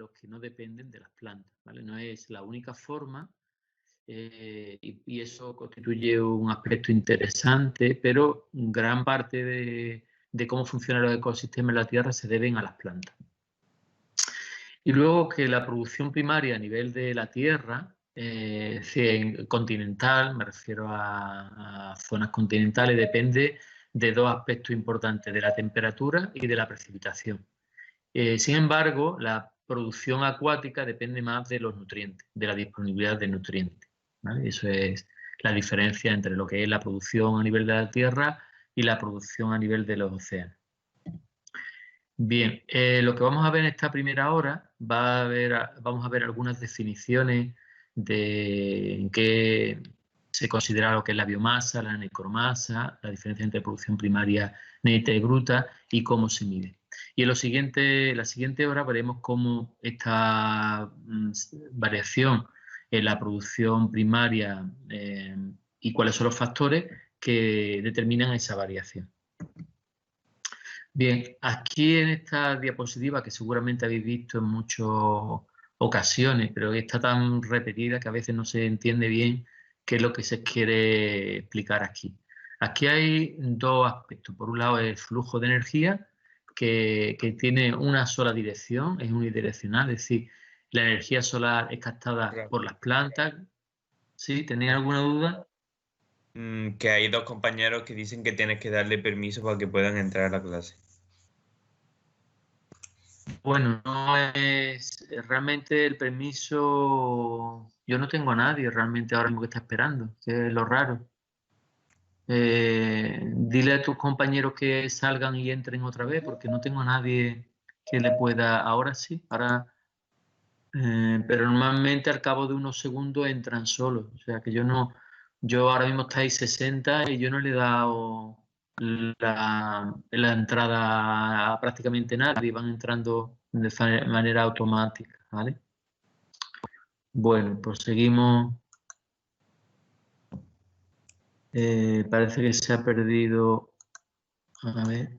los que no dependen de las plantas, ¿vale? No es la única forma y eso constituye un aspecto interesante, pero gran parte de cómo funcionan los ecosistemas en la Tierra se deben a las plantas. Y luego que la producción primaria a nivel de la Tierra, continental, me refiero a zonas continentales, depende de dos aspectos importantes, de la temperatura y de la precipitación. Sin embargo, la producción acuática depende más de los nutrientes, de la disponibilidad de nutrientes, ¿vale? Eso es la diferencia entre lo que es la producción a nivel de la Tierra y la producción a nivel de los océanos. Bien, lo que vamos a ver en esta primera hora, vamos a ver algunas definiciones de en qué se considera lo que es la biomasa, la necromasa, la diferencia entre producción primaria neta y bruta y cómo se mide. Y en la siguiente hora veremos cómo esta variación en la producción primaria y cuáles son los factores que determinan esa variación. Bien, aquí en esta diapositiva, que seguramente habéis visto en muchas ocasiones, pero está tan repetida que a veces no se entiende bien qué es lo que se quiere explicar aquí. Aquí hay dos aspectos. Por un lado, el flujo de energía, que tiene una sola dirección, es unidireccional, es decir, la energía solar es captada por las plantas. ¿Sí? ¿Tenéis alguna duda? Que hay dos compañeros que dicen que tienes que darle permiso para que puedan entrar a la clase. Bueno, no es realmente el permiso. Yo no tengo a nadie realmente ahora mismo que está esperando, que es lo raro. Dile a tus compañeros que salgan y entren otra vez, porque no tengo a nadie que le pueda. Ahora sí, pero normalmente al cabo de unos segundos entran solos. O sea que yo no. Yo ahora mismo estáis 60 y yo no le he dado la entrada a prácticamente nadie, van entrando de manera automática, ¿vale? Bueno, pues seguimos. Parece que se ha perdido. A ver.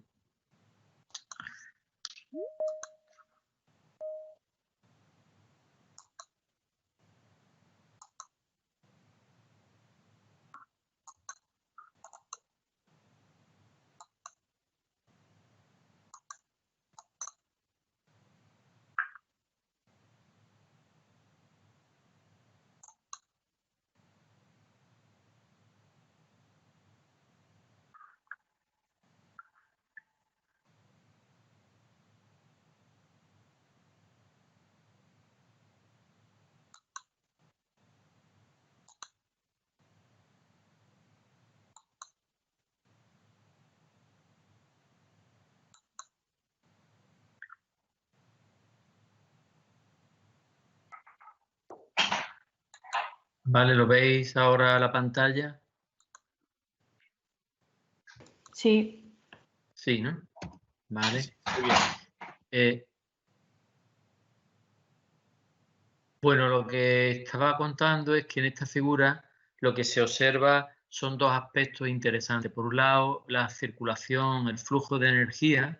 Vale, ¿lo veis ahora la pantalla? Sí. Sí, ¿no? Vale. Bueno, lo que estaba contando es que en esta figura lo que se observa son dos aspectos interesantes. Por un lado, la circulación, el flujo de energía,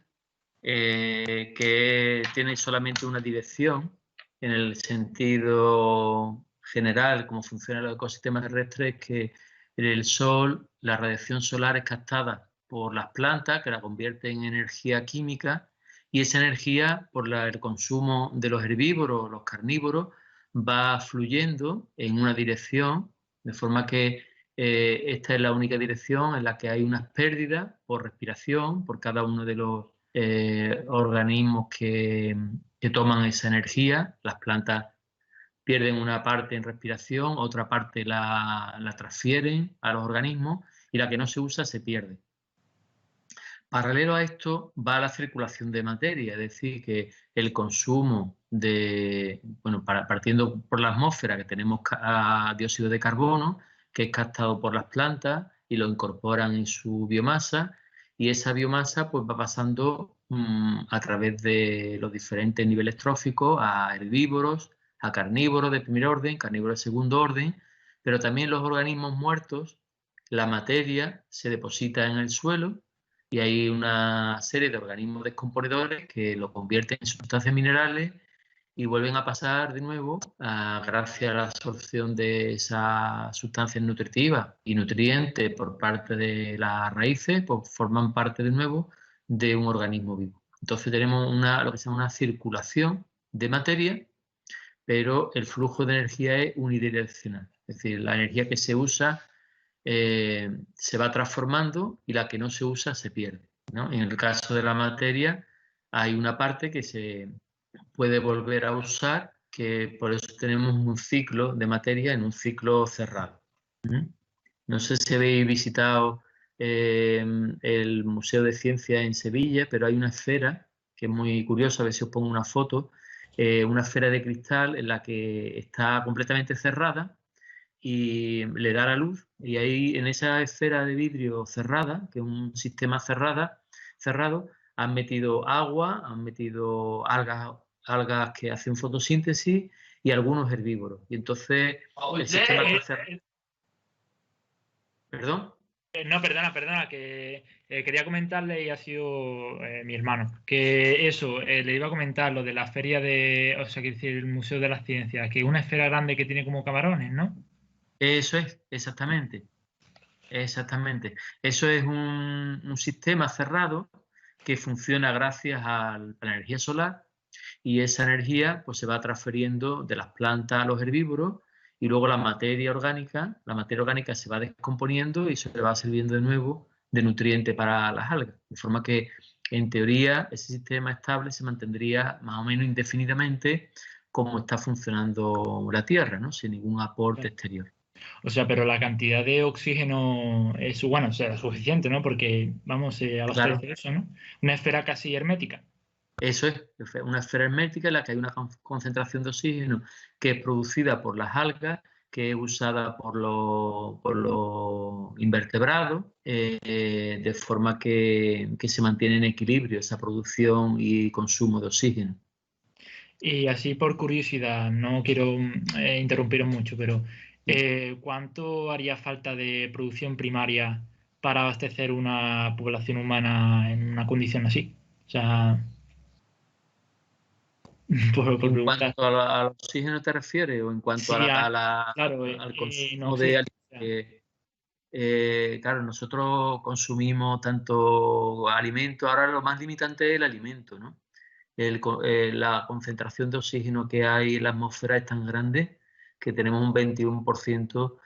que tiene solamente una dirección, en el sentido general, como funcionan los ecosistemas terrestres, es que el sol, la radiación solar es captada por las plantas, que la convierten en energía química, y esa energía, por el consumo de los herbívoros, los carnívoros, va fluyendo en una dirección, de forma que esta es la única dirección en la que hay unas pérdidas por respiración, por cada uno de los organismos que toman esa energía. Las plantas pierden una parte en respiración, otra parte la transfieren a los organismos y la que no se usa se pierde. Paralelo a esto va la circulación de materia, es decir, que el consumo de, bueno, partiendo por la atmósfera, que tenemos dióxido de carbono, que es captado por las plantas y lo incorporan en su biomasa, y esa biomasa pues va pasando a través de los diferentes niveles tróficos a herbívoros, a carnívoros de primer orden, carnívoros de segundo orden, pero también los organismos muertos, la materia se deposita en el suelo y hay una serie de organismos descomponedores que lo convierten en sustancias minerales y vuelven a pasar de nuevo, gracias a la absorción de esas sustancias nutritivas y nutrientes por parte de las raíces, pues forman parte de nuevo de un organismo vivo. Entonces tenemos lo que se llama una circulación de materia, pero el flujo de energía es unidireccional. Es decir, la energía que se usa se va transformando y la que no se usa se pierde, ¿no? En el caso de la materia hay una parte que se puede volver a usar, que por eso tenemos un ciclo de materia en un ciclo cerrado. No sé si habéis visitado el Museo de Ciencias en Sevilla, pero hay una esfera que es muy curiosa, a ver si os pongo una foto, una esfera de cristal en la que está completamente cerrada y le da la luz, y ahí en esa esfera de vidrio cerrada, que es un sistema cerrado, han metido agua, han metido algas que hacen fotosíntesis y algunos herbívoros. Y entonces el sistema está cerrado. ¿Perdón? No, perdona, que quería comentarle, y ha sido mi hermano, que eso, le iba a comentar lo de la feria o sea, quiero decir, el Museo de las Ciencias, que es una esfera grande que tiene como camarones, ¿no? Eso es, exactamente. Exactamente. Eso es un sistema cerrado que funciona gracias a la energía solar, y esa energía pues se va transfiriendo de las plantas a los herbívoros, y luego la materia orgánica se va descomponiendo y se le va sirviendo de nuevo de nutriente para las algas. De forma que, en teoría, ese sistema estable se mantendría más o menos indefinidamente como está funcionando la Tierra, ¿no? Sin ningún aporte exterior. O sea, pero la cantidad de oxígeno es, bueno, será suficiente, ¿no? Porque, vamos, abastece Claro. eso, ¿no? Una esfera casi hermética. Eso es, una esfera hermética en la que hay una concentración de oxígeno que es producida por las algas, que es usada por los invertebrados, de forma que se mantiene en equilibrio esa producción y consumo de oxígeno. Y así por curiosidad, no quiero interrumpiros mucho, pero ¿cuánto haría falta de producción primaria para abastecer una población humana en una condición así? O sea, por ¿En preguntar. cuanto al oxígeno te refieres, o en cuanto Sí, claro, al consumo no, sí, de alimentos? Claro, nosotros consumimos tanto alimentos, ahora lo más limitante es el alimento, ¿no? La concentración de oxígeno que hay en la atmósfera es tan grande que tenemos un 21%,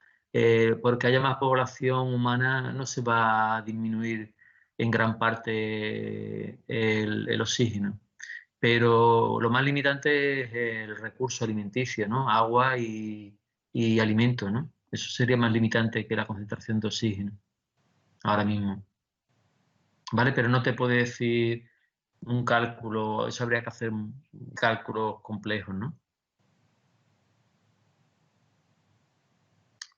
porque haya más población humana no se va a disminuir en gran parte el oxígeno. Pero lo más limitante es el recurso alimenticio, ¿no? Agua y alimento, ¿no? Eso sería más limitante que la concentración de oxígeno ahora mismo. ¿Vale? Pero no te puedo decir un cálculo, eso habría que hacer cálculos complejos, ¿no?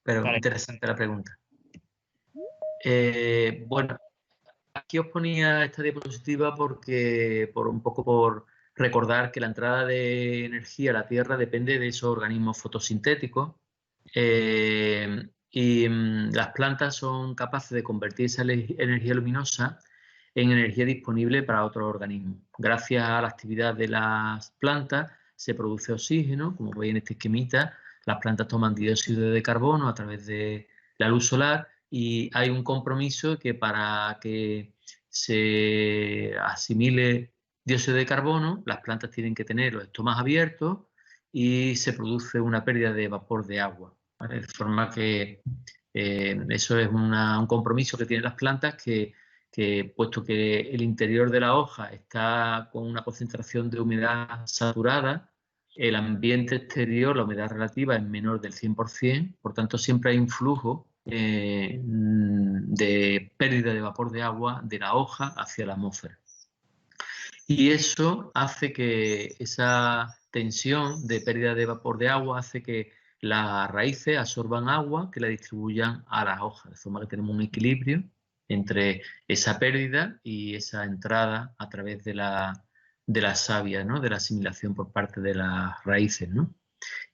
Pero vale. interesante la pregunta. Bueno, aquí os ponía esta diapositiva por recordar que la entrada de energía a la Tierra depende de esos organismos fotosintéticos, y las plantas son capaces de convertir esa energía luminosa en energía disponible para otros organismos. Gracias a la actividad de las plantas se produce oxígeno, como veis en este esquemita. Las plantas toman dióxido de carbono a través de la luz solar, y hay un compromiso que para que se asimile dióxido de carbono, las plantas tienen que tener los estomas abiertos y se produce una pérdida de vapor de agua, ¿vale? De forma que eso es un compromiso que tienen las plantas, que puesto que el interior de la hoja está con una concentración de humedad saturada, el ambiente exterior, la humedad relativa es menor del 100%, por tanto siempre hay un flujo de pérdida de vapor de agua de la hoja hacia la atmósfera. Y eso hace que esa tensión de pérdida de vapor de agua hace que las raíces absorban agua que la distribuyan a las hojas, de forma que tenemos un equilibrio entre esa pérdida y esa entrada a través de la savia, ¿no? De la asimilación por parte de las raíces, ¿no?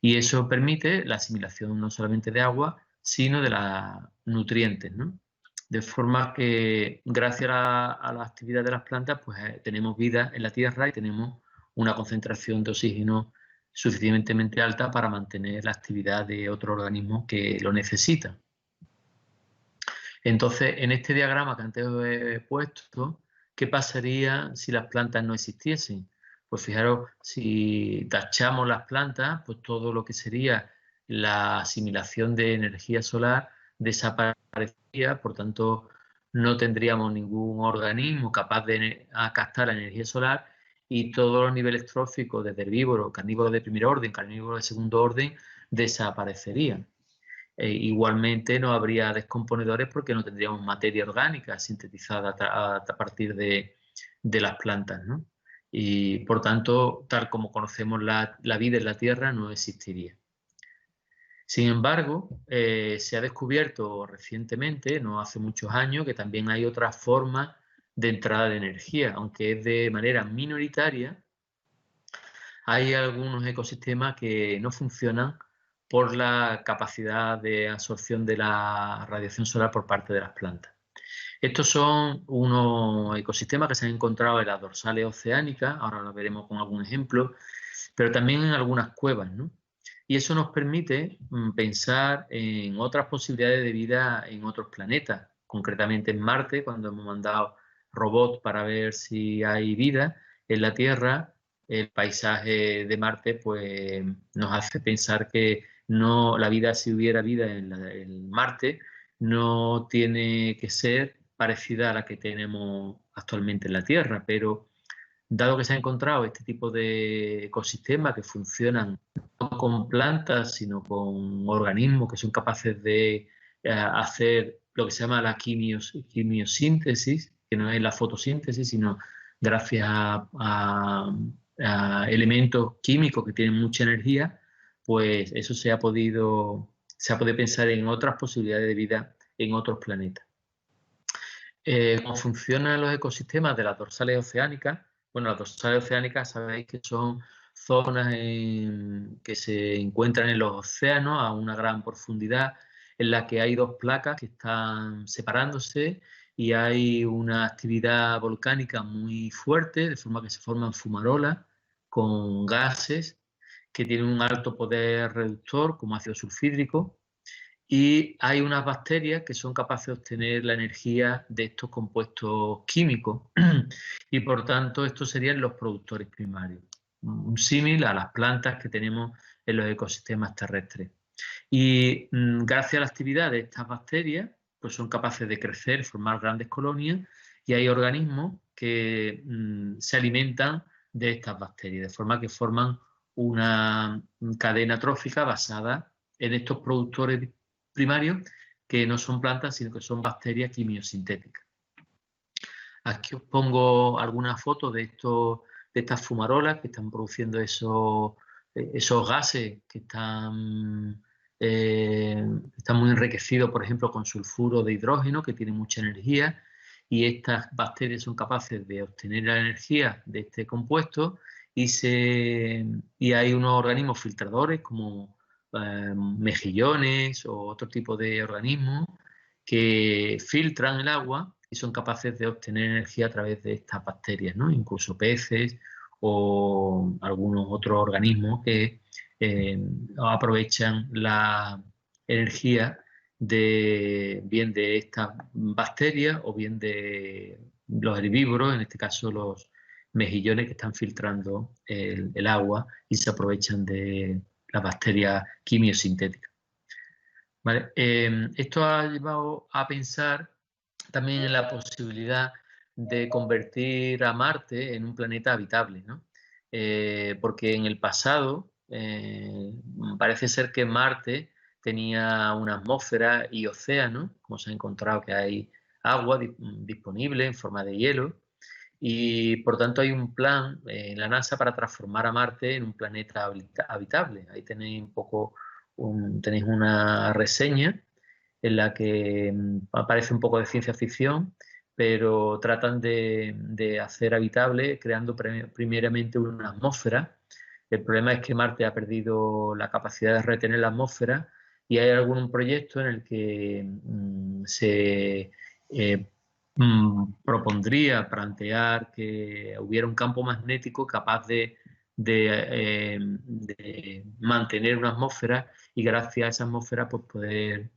Y eso permite la asimilación no solamente de agua, sino de los nutrientes, ¿no? De forma que, gracias a la actividad de las plantas, pues tenemos vida en la Tierra y tenemos una concentración de oxígeno suficientemente alta para mantener la actividad de otros organismos que lo necesitan. Entonces, en este diagrama que antes os he puesto, ¿qué pasaría si las plantas no existiesen? Pues fijaros, si tachamos las plantas, pues todo lo que sería la asimilación de energía solar desaparecería, por tanto no tendríamos ningún organismo capaz de captar la energía solar y todos los niveles tróficos desde herbívoros, carnívoros de primer orden, carnívoros de segundo orden, desaparecerían. Igualmente no habría descomponedores porque no tendríamos materia orgánica sintetizada a partir de las plantas, ¿no? Y por tanto, tal como conocemos la vida en la Tierra, no existiría. Sin embargo, se ha descubierto recientemente, no hace muchos años, que también hay otras formas de entrada de energía, aunque es de manera minoritaria. Hay algunos ecosistemas que no funcionan por la capacidad de absorción de la radiación solar por parte de las plantas. Estos son unos ecosistemas que se han encontrado en las dorsales oceánicas, ahora lo veremos con algún ejemplo, pero también en algunas cuevas, ¿no? Y eso nos permite pensar en otras posibilidades de vida en otros planetas, concretamente en Marte, cuando hemos mandado robots para ver si hay vida. En la Tierra, el paisaje de Marte pues, nos hace pensar que no, la vida, si hubiera vida en Marte, no tiene que ser parecida a la que tenemos actualmente en la Tierra, pero dado que se ha encontrado este tipo de ecosistemas que funcionan no con plantas, sino con organismos que son capaces de hacer lo que se llama la quimiosíntesis, que no es la fotosíntesis, sino gracias a elementos químicos que tienen mucha energía, pues eso se ha podido pensar en otras posibilidades de vida en otros planetas. ¿Cómo funcionan los ecosistemas de las dorsales oceánicas? Bueno, las dorsales oceánicas sabéis que son zonas que se encuentran en los océanos a una gran profundidad, en la que hay dos placas que están separándose y hay una actividad volcánica muy fuerte, de forma que se forman fumarolas con gases que tienen un alto poder reductor, como ácido sulfídrico, y hay unas bacterias que son capaces de obtener la energía de estos compuestos químicos y por tanto estos serían los productores primarios, un símil a las plantas que tenemos en los ecosistemas terrestres. Y gracias a la actividad de estas bacterias, pues son capaces de crecer, formar grandes colonias y hay organismos que se alimentan de estas bacterias, de forma que forman una cadena trófica basada en estos productores primarios que no son plantas, sino que son bacterias quimiosintéticas. Aquí os pongo algunas fotos de estas fumarolas que están produciendo esos gases que están muy enriquecidos, por ejemplo, con sulfuro de hidrógeno, que tiene mucha energía, y estas bacterias son capaces de obtener la energía de este compuesto y hay unos organismos filtradores como mejillones o otro tipo de organismos que filtran el agua y son capaces de obtener energía a través de estas bacterias, ¿no? Incluso peces o algunos otros organismos que aprovechan la energía bien de estas bacterias o bien de los herbívoros, en este caso los mejillones que están filtrando el agua y se aprovechan de las bacterias quimiosintéticas. ¿Vale? Esto ha llevado a pensar también en la posibilidad de convertir a Marte en un planeta habitable, ¿no? Porque en el pasado parece ser que Marte tenía una atmósfera y océano, como se ha encontrado que hay agua disponible en forma de hielo, y por tanto hay un plan en la NASA para transformar a Marte en un planeta habitable. Ahí tenéis tenéis una reseña en la que aparece un poco de ciencia ficción, pero tratan de hacer habitable creando primeramente una atmósfera. El problema es que Marte ha perdido la capacidad de retener la atmósfera y hay algún proyecto en el que se propondría plantear que hubiera un campo magnético capaz de mantener una atmósfera y gracias a esa atmósfera pues poder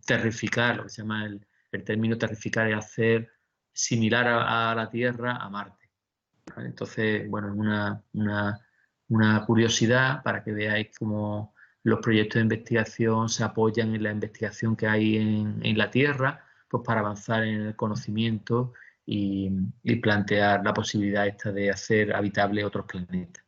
terrificar, lo que se llama el término terrificar, es hacer similar a la Tierra a Marte. ¿Vale? Entonces, bueno, es una curiosidad para que veáis cómo los proyectos de investigación se apoyan en la investigación que hay en la Tierra, pues para avanzar en el conocimiento y plantear la posibilidad esta de hacer habitable otros planetas.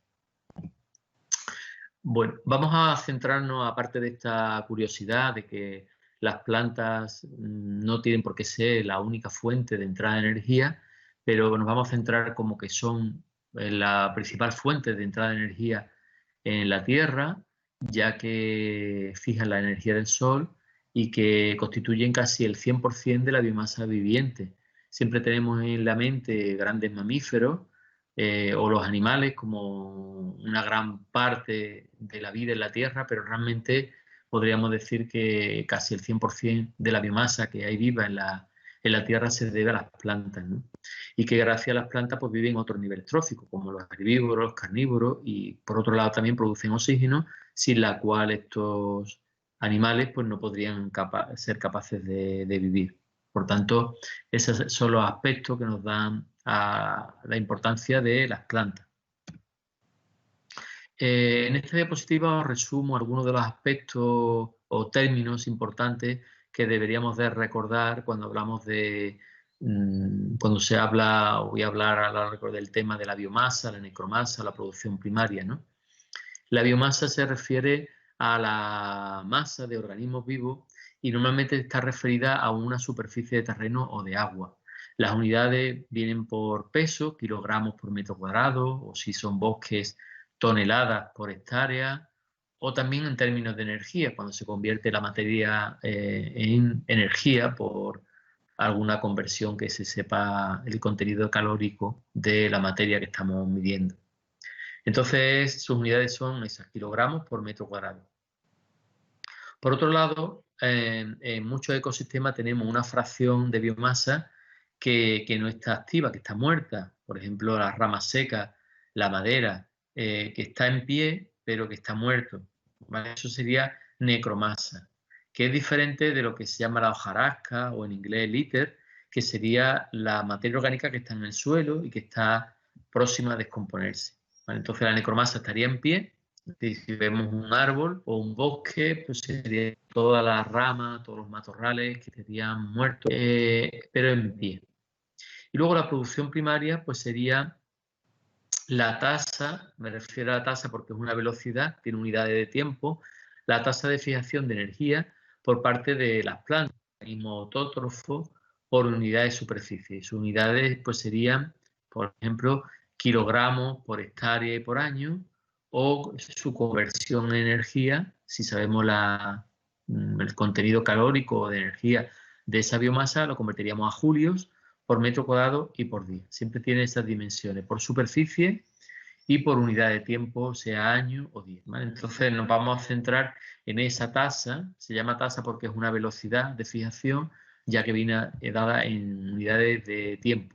Bueno, vamos a centrarnos, aparte de esta curiosidad de que las plantas no tienen por qué ser la única fuente de entrada de energía, pero nos vamos a centrar como que son la principal fuente de entrada de energía en la Tierra, ya que fijan la energía del Sol y que constituyen casi el 100% de la biomasa viviente. Siempre tenemos en la mente grandes mamíferos o los animales como una gran parte de la vida en la Tierra, pero realmente podríamos decir que casi el 100% de la biomasa que hay viva en la Tierra se debe a las plantas, ¿no? Y que gracias a las plantas pues viven otros niveles tróficos, como los herbívoros, los carnívoros, y por otro lado también producen oxígeno, sin la cual estos animales pues no podrían ser capaces de vivir. Por tanto, esos son los aspectos que nos dan a la importancia de las plantas. En esta diapositiva os resumo algunos de los aspectos o términos importantes que deberíamos de recordar cuando hablamos de, cuando se habla, o voy a hablar a lo largo del tema de la biomasa, la necromasa, la producción primaria, ¿no? La biomasa se refiere a la masa de organismos vivos y normalmente está referida a una superficie de terreno o de agua. Las unidades vienen por peso, kilogramos por metro cuadrado, o si son bosques, toneladas por hectárea, o también en términos de energía, cuando se convierte la materia en energía por alguna conversión que se sepa el contenido calórico de la materia que estamos midiendo. Entonces, sus unidades son esas, kilogramos por metro cuadrado. Por otro lado, en muchos ecosistemas tenemos una fracción de biomasa que no está activa, que está muerta. Por ejemplo, las ramas secas, la madera, que está en pie, pero que está muerto. ¿Vale? Eso sería necromasa, que es diferente de lo que se llama la hojarasca o en inglés el éter, que sería la materia orgánica que está en el suelo y que está próxima a descomponerse. ¿Vale? Entonces la necromasa estaría en pie. Si vemos un árbol o un bosque, pues sería todas las ramas, todos los matorrales que estarían muertos, pero en pie. Y luego la producción primaria, pues sería la tasa, me refiero a la tasa porque es una velocidad, tiene unidades de tiempo, la tasa de fijación de energía por parte de las plantas, organismos autótrofos, por unidad de superficie. Sus unidades pues serían, por ejemplo, kilogramos por hectárea y por año, o su conversión en energía, si sabemos el contenido calórico de energía de esa biomasa, lo convertiríamos a julios por metro cuadrado y por día. Siempre tiene esas dimensiones, por superficie y por unidad de tiempo, sea año o día. ¿Vale? Entonces nos vamos a centrar en esa tasa, se llama tasa porque es una velocidad de fijación, ya que viene dada en unidades de tiempo.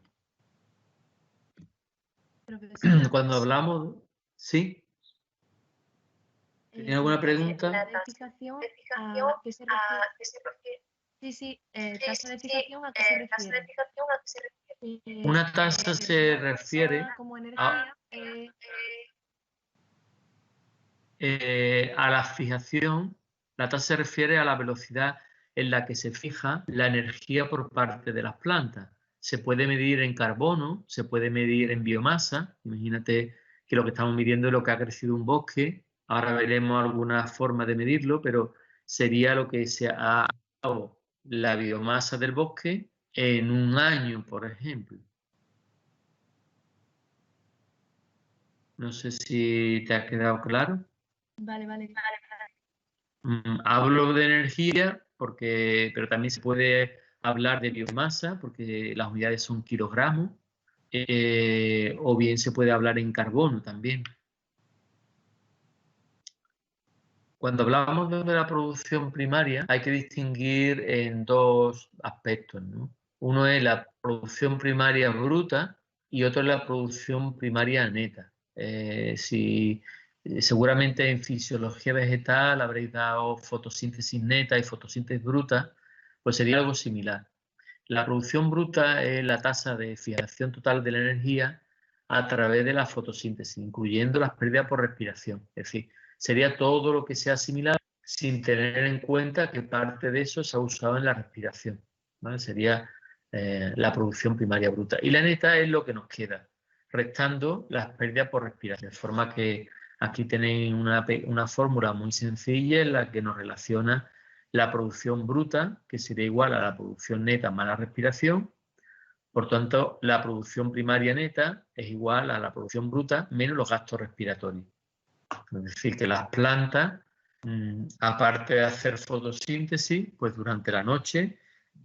Cuando hablamos, ¿sí? ¿Tiene alguna pregunta? ¿La tasa de fijación a qué se refiere? Sí, tasa de fijación a qué se refiere. Una tasa se refiere como energía, a la fijación, la tasa se refiere a la velocidad en la que se fija la energía por parte de las plantas. Se puede medir en carbono, se puede medir en biomasa. Imagínate que lo que estamos midiendo es lo que ha crecido un bosque. Ahora veremos alguna forma de medirlo, pero sería lo que se ha dado la biomasa del bosque en un año, por ejemplo. No sé si te ha quedado claro. Vale. Hablo de energía, pero también se puede hablar de biomasa, porque las unidades son kilogramos, o bien se puede hablar en carbono también. Cuando hablamos de la producción primaria, hay que distinguir en dos aspectos, ¿no? Uno es la producción primaria bruta y otro es la producción primaria neta. Si seguramente en fisiología vegetal habréis dado fotosíntesis neta y fotosíntesis bruta, pues sería algo similar. La producción bruta es la tasa de fijación total de la energía a través de la fotosíntesis, incluyendo las pérdidas por respiración. Es decir, sería todo lo que sea similar sin tener en cuenta que parte de eso se ha usado en la respiración, ¿vale? Sería la producción primaria bruta. Y la neta es lo que nos queda, restando las pérdidas por respiración. De forma que aquí tenéis una fórmula muy sencilla en la que nos relaciona la producción bruta, que sería igual a la producción neta más la respiración. Por tanto, la producción primaria neta es igual a la producción bruta menos los gastos respiratorios. Es decir, que las plantas, aparte de hacer fotosíntesis, pues durante la noche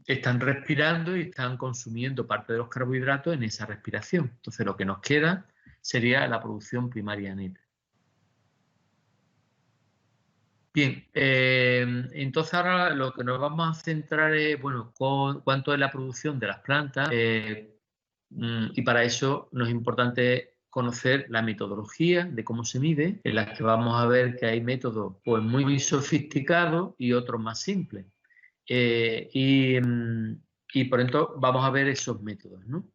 están respirando y están consumiendo parte de los carbohidratos en esa respiración. Entonces, lo que nos queda sería la producción primaria neta. Bien, entonces ahora lo que nos vamos a centrar es, bueno, cuánto es la producción de las plantas, y para eso nos es importante conocer la metodología de cómo se mide, en la que vamos a ver que hay métodos pues muy sofisticados y otros más simples. Y por tanto vamos a ver esos métodos, ¿no?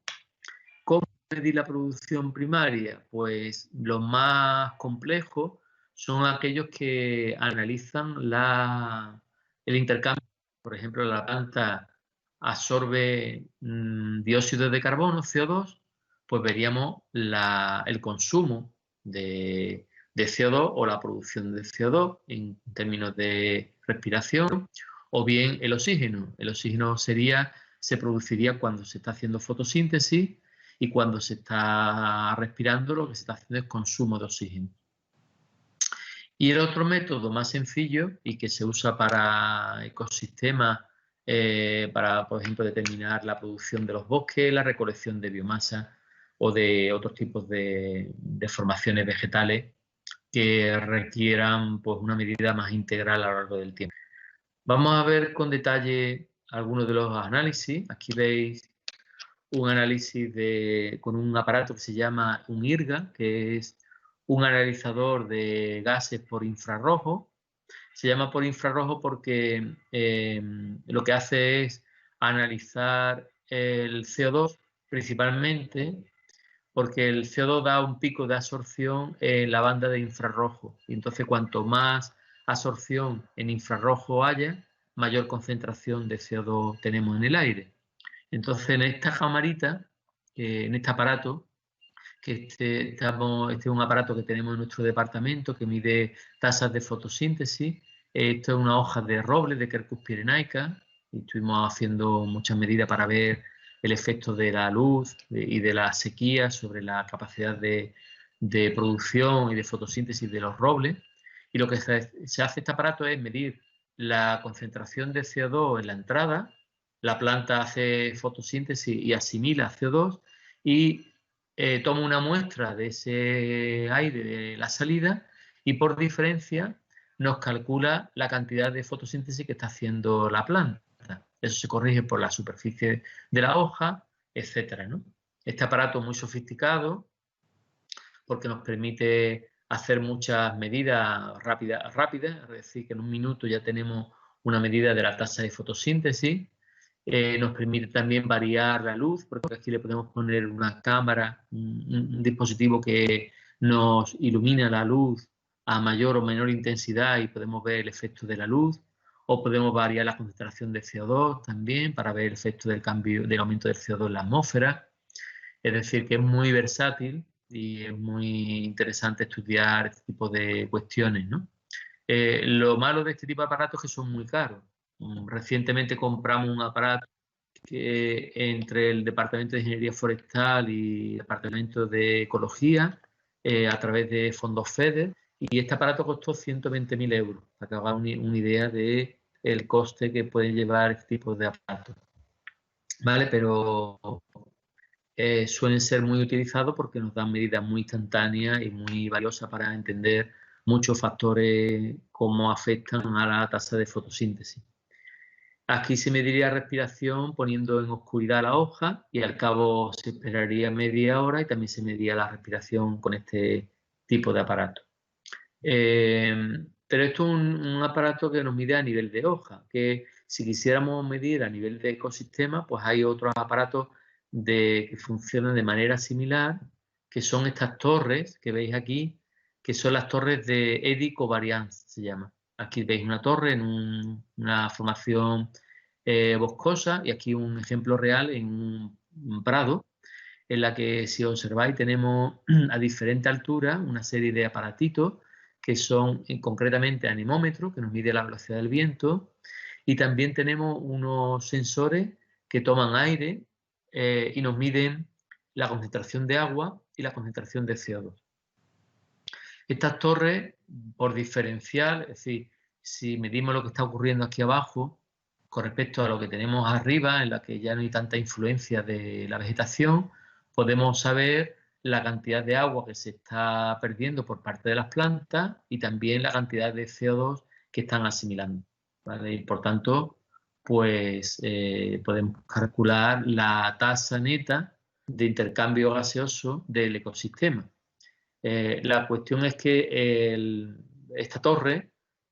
¿Cómo medir la producción primaria? Pues los más complejos son aquellos que analizan el intercambio. Por ejemplo, la planta absorbe dióxido de carbono, CO2, pues veríamos el consumo de CO2 o la producción de CO2 en términos de respiración, o bien el oxígeno. El oxígeno se produciría cuando se está haciendo fotosíntesis, y cuando se está respirando lo que se está haciendo es consumo de oxígeno. Y el otro método más sencillo y que se usa para ecosistemas, para, por ejemplo, determinar la producción de los bosques, la recolección de biomasa o de otros tipos de formaciones vegetales que requieran pues, una medida más integral a lo largo del tiempo. Vamos a ver con detalle algunos de los análisis. Aquí veis un análisis con un aparato que se llama un IRGA, que es un analizador de gases por infrarrojo. Se llama por infrarrojo porque lo que hace es analizar el CO2 principalmente, porque el CO2 da un pico de absorción en la banda de infrarrojo. Y entonces cuanto más absorción en infrarrojo haya, mayor concentración de CO2 tenemos en el aire. Entonces, en esta camarita, en este aparato, que este es un aparato que tenemos en nuestro departamento que mide tasas de fotosíntesis. Esto es una hoja de roble de Quercus pyrenaica y estuvimos haciendo muchas medidas para ver el efecto de la luz y de la sequía sobre la capacidad de producción y de fotosíntesis de los robles. Y lo que se hace este aparato es medir la concentración de CO2 en la entrada. La planta hace fotosíntesis y asimila CO2 y toma una muestra de ese aire de la salida y por diferencia nos calcula la cantidad de fotosíntesis que está haciendo la planta. Eso se corrige por la superficie de la hoja, etcétera, ¿no? Este aparato es muy sofisticado porque nos permite hacer muchas medidas rápidas, es decir, que en un minuto ya tenemos una medida de la tasa de fotosíntesis. Nos permite también variar la luz, porque aquí le podemos poner una cámara, un dispositivo que nos ilumina la luz a mayor o menor intensidad y podemos ver el efecto de la luz, o podemos variar la concentración de CO2 también para ver el efecto del aumento del CO2 en la atmósfera. Es decir, que es muy versátil y es muy interesante estudiar este tipo de cuestiones, ¿no? Lo malo de este tipo de aparatos es que son muy caros. Recientemente compramos un aparato que entre el Departamento de Ingeniería Forestal y el Departamento de Ecología a través de fondos FEDER, y este aparato costó 120.000 euros, para que haga una idea del coste que pueden llevar este tipo de aparatos. ¿Vale? Pero suelen ser muy utilizados porque nos dan medidas muy instantáneas y muy valiosas para entender muchos factores cómo afectan a la tasa de fotosíntesis. Aquí se mediría respiración poniendo en oscuridad la hoja y al cabo se esperaría media hora y también se mediría la respiración con este tipo de aparato. Pero esto es un aparato que nos mide a nivel de hoja, que si quisiéramos medir a nivel de ecosistema, pues hay otros aparatos que funcionan de manera similar, que son estas torres que veis aquí, que son las torres de Eddy covariance, se llama. Aquí veis una torre en una formación boscosa y aquí un ejemplo real en un prado, en la que si observáis tenemos a diferente altura una serie de aparatitos que son concretamente anemómetros, que nos mide la velocidad del viento, y también tenemos unos sensores que toman aire y nos miden la concentración de agua y la concentración de CO2. Estas torres, por diferencial, es decir, si medimos lo que está ocurriendo aquí abajo con respecto a lo que tenemos arriba, en la que ya no hay tanta influencia de la vegetación, podemos saber la cantidad de agua que se está perdiendo por parte de las plantas y también la cantidad de CO2 que están asimilando, ¿vale? Y por tanto, pues podemos calcular la tasa neta de intercambio gaseoso del ecosistema. La cuestión es que esta torre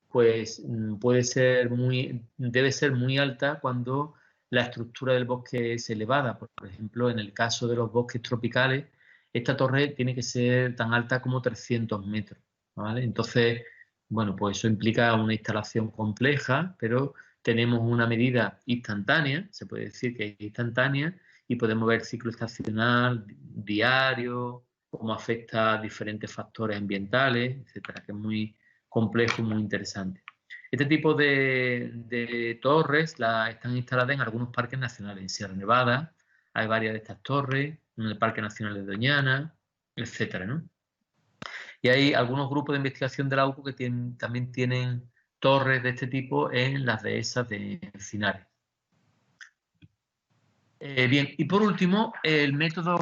pues debe ser muy alta cuando la estructura del bosque es elevada. Por ejemplo, en el caso de los bosques tropicales, esta torre tiene que ser tan alta como 300 metros, ¿vale? Entonces, bueno, pues eso implica una instalación compleja, pero tenemos una medida instantánea, se puede decir que es instantánea, y podemos ver ciclo estacional, diario, cómo afecta a diferentes factores ambientales, etcétera, que es muy complejo y muy interesante. Este tipo de torres están instaladas en algunos parques nacionales. En Sierra Nevada hay varias de estas torres, en el Parque Nacional de Doñana, etcétera, ¿no? Y hay algunos grupos de investigación de la UCO que también tienen torres de este tipo en las dehesas de encinares. Bien, y por último, el método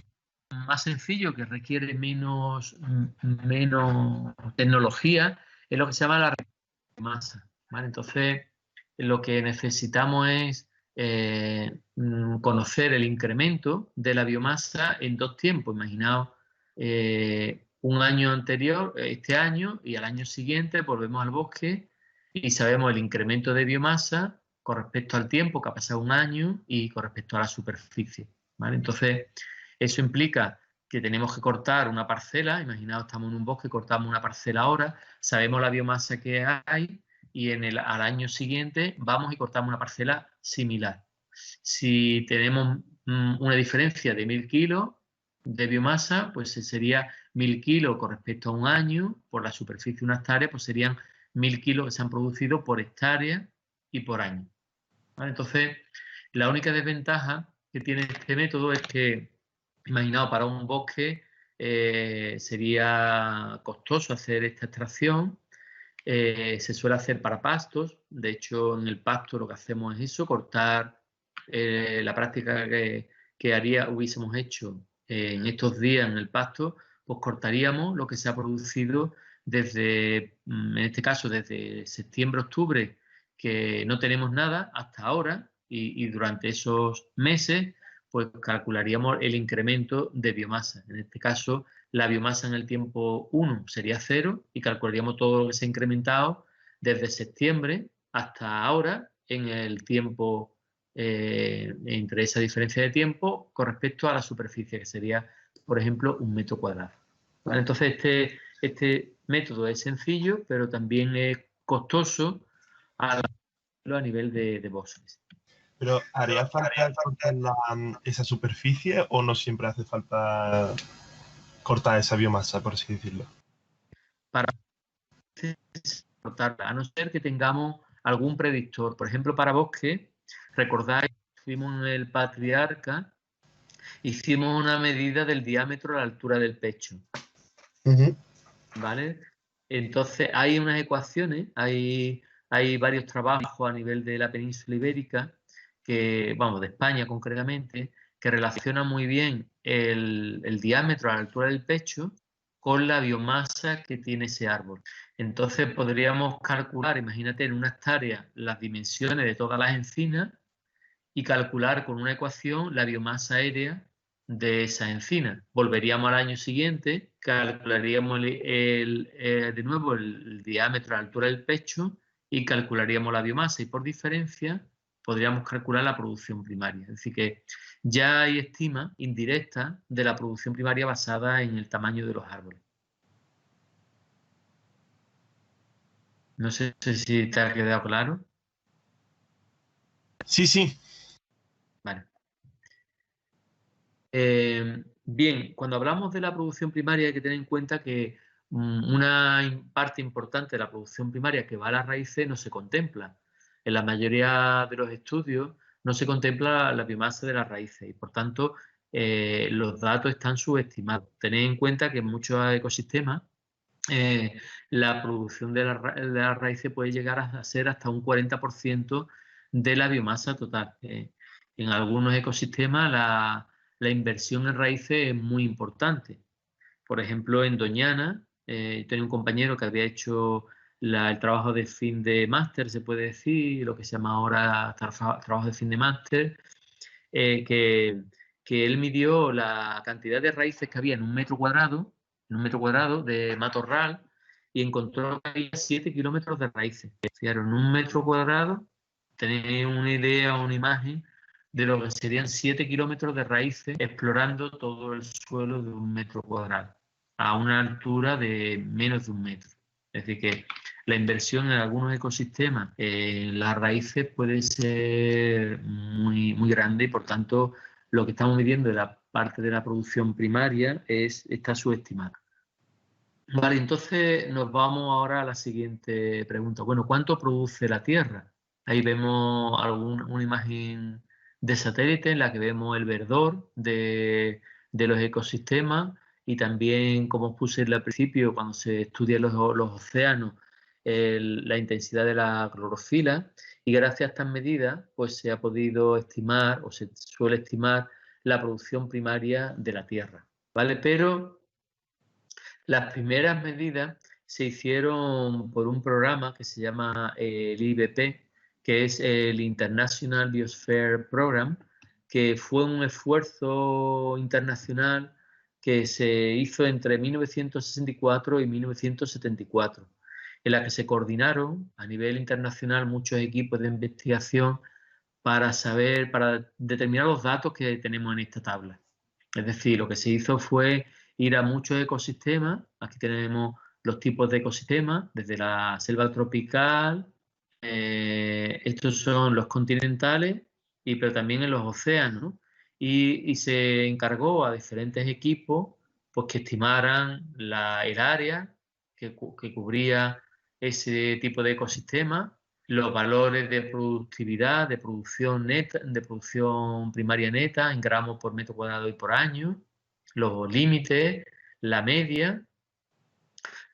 más sencillo, que requiere menos tecnología, es lo que se llama la biomasa, ¿vale? Entonces, lo que necesitamos es conocer el incremento de la biomasa en dos tiempos. Imaginaos un año anterior, este año, y al año siguiente volvemos al bosque y sabemos el incremento de biomasa con respecto al tiempo que ha pasado un año y con respecto a la superficie, ¿vale? Entonces, eso implica que tenemos que cortar una parcela. Imaginaos, estamos en un bosque, cortamos una parcela ahora, sabemos la biomasa que hay y al año siguiente vamos y cortamos una parcela similar. Si tenemos una diferencia de 1000 kilos de biomasa, pues sería 1000 kilos con respecto a un año, por la superficie de una hectárea, pues serían 1000 kilos que se han producido por hectárea y por año, ¿vale? Entonces, la única desventaja que tiene este método es que, imaginaos, para un bosque sería costoso hacer esta extracción. Se suele hacer para pastos. De hecho, en el pasto lo que hacemos es eso, cortar la práctica que hubiésemos hecho en estos días en el pasto, pues cortaríamos lo que se ha producido desde, en este caso, desde septiembre, octubre, que no tenemos nada, hasta ahora, y durante esos meses, pues calcularíamos el incremento de biomasa. En este caso, la biomasa en el tiempo 1 sería 0 y calcularíamos todo lo que se ha incrementado desde septiembre hasta ahora en el tiempo, entre esa diferencia de tiempo con respecto a la superficie, que sería, por ejemplo, 1 metro cuadrado, ¿vale? Entonces, este método es sencillo, pero también es costoso a nivel de bosques. ¿Pero haría falta cortar esa superficie o no siempre hace falta cortar esa biomasa, por así decirlo? Para cortarla, a no ser que tengamos algún predictor. Por ejemplo, para bosque, recordáis, fuimos en el Patriarca, hicimos una medida del diámetro a la altura del pecho. ¿Vale? Entonces, hay unas ecuaciones, hay varios trabajos a nivel de la península ibérica, de España concretamente, que relacionan muy bien el diámetro a la altura del pecho con la biomasa que tiene ese árbol. Entonces podríamos calcular, imagínate, en una hectárea las dimensiones de todas las encinas y calcular con una ecuación la biomasa aérea de esa encina. Volveríamos al año siguiente, calcularíamos de nuevo el diámetro, la altura del pecho y calcularíamos la biomasa y por diferencia podríamos calcular la producción primaria. Es decir, que ya hay estima indirecta de la producción primaria basada en el tamaño de los árboles. No sé si te ha quedado claro. Sí, sí. Vale. Bien, cuando hablamos de la producción primaria hay que tener en cuenta que una parte importante de la producción primaria que va a las raíces no se contempla. En la mayoría de los estudios no se contempla la biomasa de las raíces y por tanto los datos están subestimados. Tened en cuenta que en muchos ecosistemas la producción de las raíces puede llegar a ser hasta un 40% de la biomasa total. En algunos ecosistemas la inversión en raíces es muy importante. Por ejemplo, en Doñana, tenía un compañero que había hecho el trabajo de fin de máster, se puede decir, lo que se llama ahora trabajo de fin de máster, que él midió la cantidad de raíces que había en un metro cuadrado de matorral y encontró que había 7 kilómetros de raíces. Fijaros, en un metro cuadrado tenéis una idea, una imagen de lo que serían 7 kilómetros de raíces explorando todo el suelo de un metro cuadrado a una altura de menos de un metro. Es decir, que la inversión en algunos ecosistemas en las raíces puede ser muy, muy grande y por tanto lo que estamos midiendo de la parte de la producción primaria está subestimada. Vale, entonces nos vamos ahora a la siguiente pregunta. Bueno, ¿cuánto produce la Tierra? Ahí vemos una imagen de satélite en la que vemos el verdor de los ecosistemas y también, como os puse al principio, cuando se estudian los océanos, la intensidad de la clorofila y gracias a estas medidas pues se ha podido estimar o se suele estimar la producción primaria de la Tierra, ¿vale? Pero las primeras medidas se hicieron por un programa que se llama el IBP, que es el International Biosphere Program, que fue un esfuerzo internacional que se hizo entre 1964 y 1974, en la que se coordinaron a nivel internacional muchos equipos de investigación para determinar los datos que tenemos en esta tabla. Es decir, lo que se hizo fue ir a muchos ecosistemas. Aquí tenemos los tipos de ecosistemas, desde la selva tropical, estos son los continentales, pero también en los océanos, ¿no? Y se encargó a diferentes equipos pues, que estimaran el área que cubría ese tipo de ecosistema, los valores de productividad, de producción neta, de producción primaria neta en gramos por metro cuadrado y por año, los límites, la media,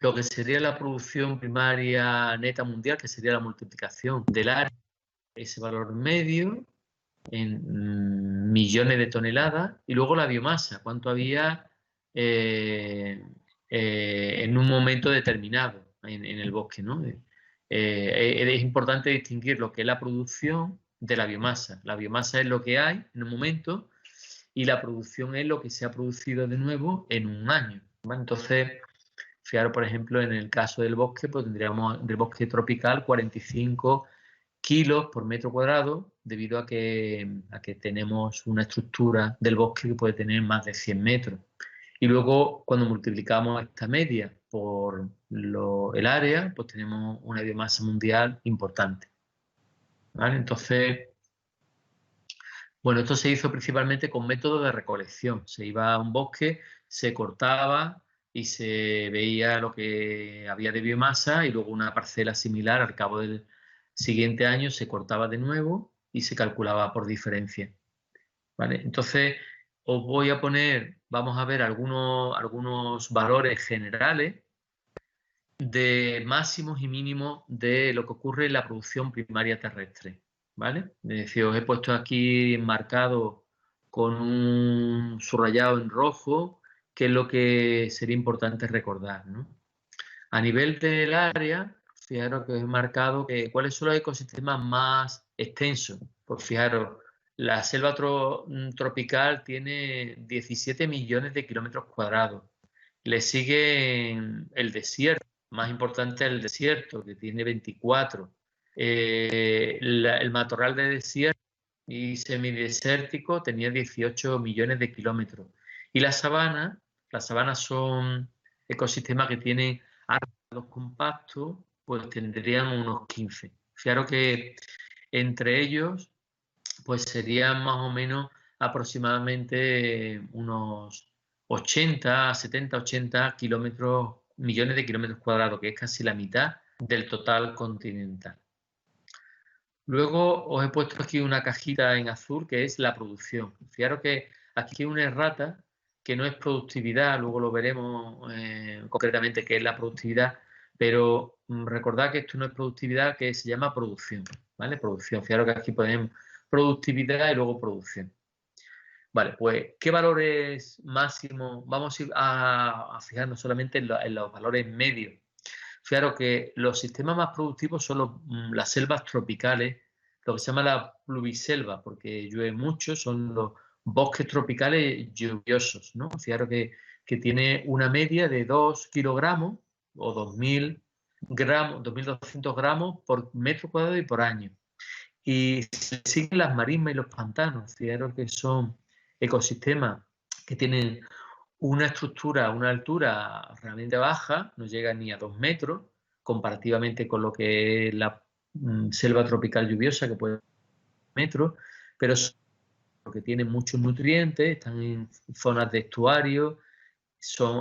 lo que sería la producción primaria neta mundial, que sería la multiplicación del área, ese valor medio, en millones de toneladas, y luego la biomasa, cuánto había en un momento determinado en el bosque, ¿no? Es importante distinguir lo que es la producción de la biomasa. La biomasa es lo que hay en un momento y la producción es lo que se ha producido de nuevo en un año, ¿vale? Entonces, fijaros, por ejemplo, en el caso del bosque, pues tendríamos del bosque tropical 45 kilos por metro cuadrado, debido a que tenemos una estructura del bosque que puede tener más de 100 metros. Y luego, cuando multiplicamos esta media por el área, pues tenemos una biomasa mundial importante, ¿vale? Entonces, bueno, esto se hizo principalmente con métodos de recolección. Se iba a un bosque, se cortaba y se veía lo que había de biomasa y luego una parcela similar al cabo del siguiente año se cortaba de nuevo y se calculaba por diferencia, ¿vale? Entonces, os voy a poner, vamos a ver algunos valores generales de máximos y mínimos de lo que ocurre en la producción primaria terrestre, ¿vale? Es decir, os he puesto aquí marcado con un subrayado en rojo, que es lo que sería importante recordar, ¿no? A nivel del área, fijaros que os he marcado cuáles son los ecosistemas más extensos. Pues fijaros, la selva tropical tiene 17 millones de kilómetros cuadrados Le sigue el desierto, más importante el desierto, que tiene 24. El matorral de desierto y semidesértico tenía 18 millones de kilómetros. Y las sabanas son ecosistemas que tienen árboles compactos, pues tendrían unos 15. Fijaros que entre ellos, pues serían más o menos aproximadamente unos 70, 80 millones de kilómetros cuadrados, que es casi la mitad del total continental. Luego os he puesto aquí una cajita en azul que es la producción. Fijaros que aquí hay una errata que no es productividad, luego lo veremos concretamente qué es la productividad, pero recordad que esto no es productividad, que se llama producción, ¿vale? Producción. Fijaros que aquí ponemos productividad y luego producción. Vale, pues, ¿qué valores máximos? Vamos a fijarnos solamente en los valores medios. Fijaros que los sistemas más productivos son las selvas tropicales, lo que se llama la pluviselva, porque llueve mucho, son los bosques tropicales lluviosos, ¿no? Fijaros que tiene una media de 2 kilogramos o 2.000 gramos, 2.200 gramos por metro cuadrado y por año. Y siguen las marismas y los pantanos. Fijaros que son ecosistemas que tienen una estructura, una altura realmente baja, no llega ni a 2 metros, comparativamente con lo que es la selva tropical lluviosa, que puede ser metros, pero que tienen muchos nutrientes, están en zonas de estuario,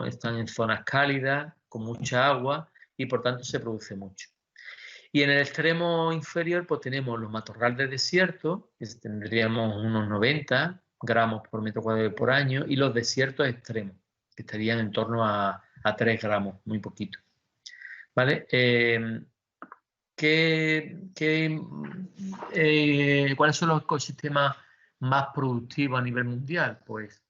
están en zonas cálidas, con mucha agua, y por tanto se produce mucho. Y en el extremo inferior pues tenemos los matorrales de desierto, que tendríamos unos 90 gramos por metro cuadrado por año, y los desiertos extremos, que estarían en torno a 3 gramos, muy poquito. ¿Vale? ¿Cuáles son los ecosistemas más productivos a nivel mundial? Pues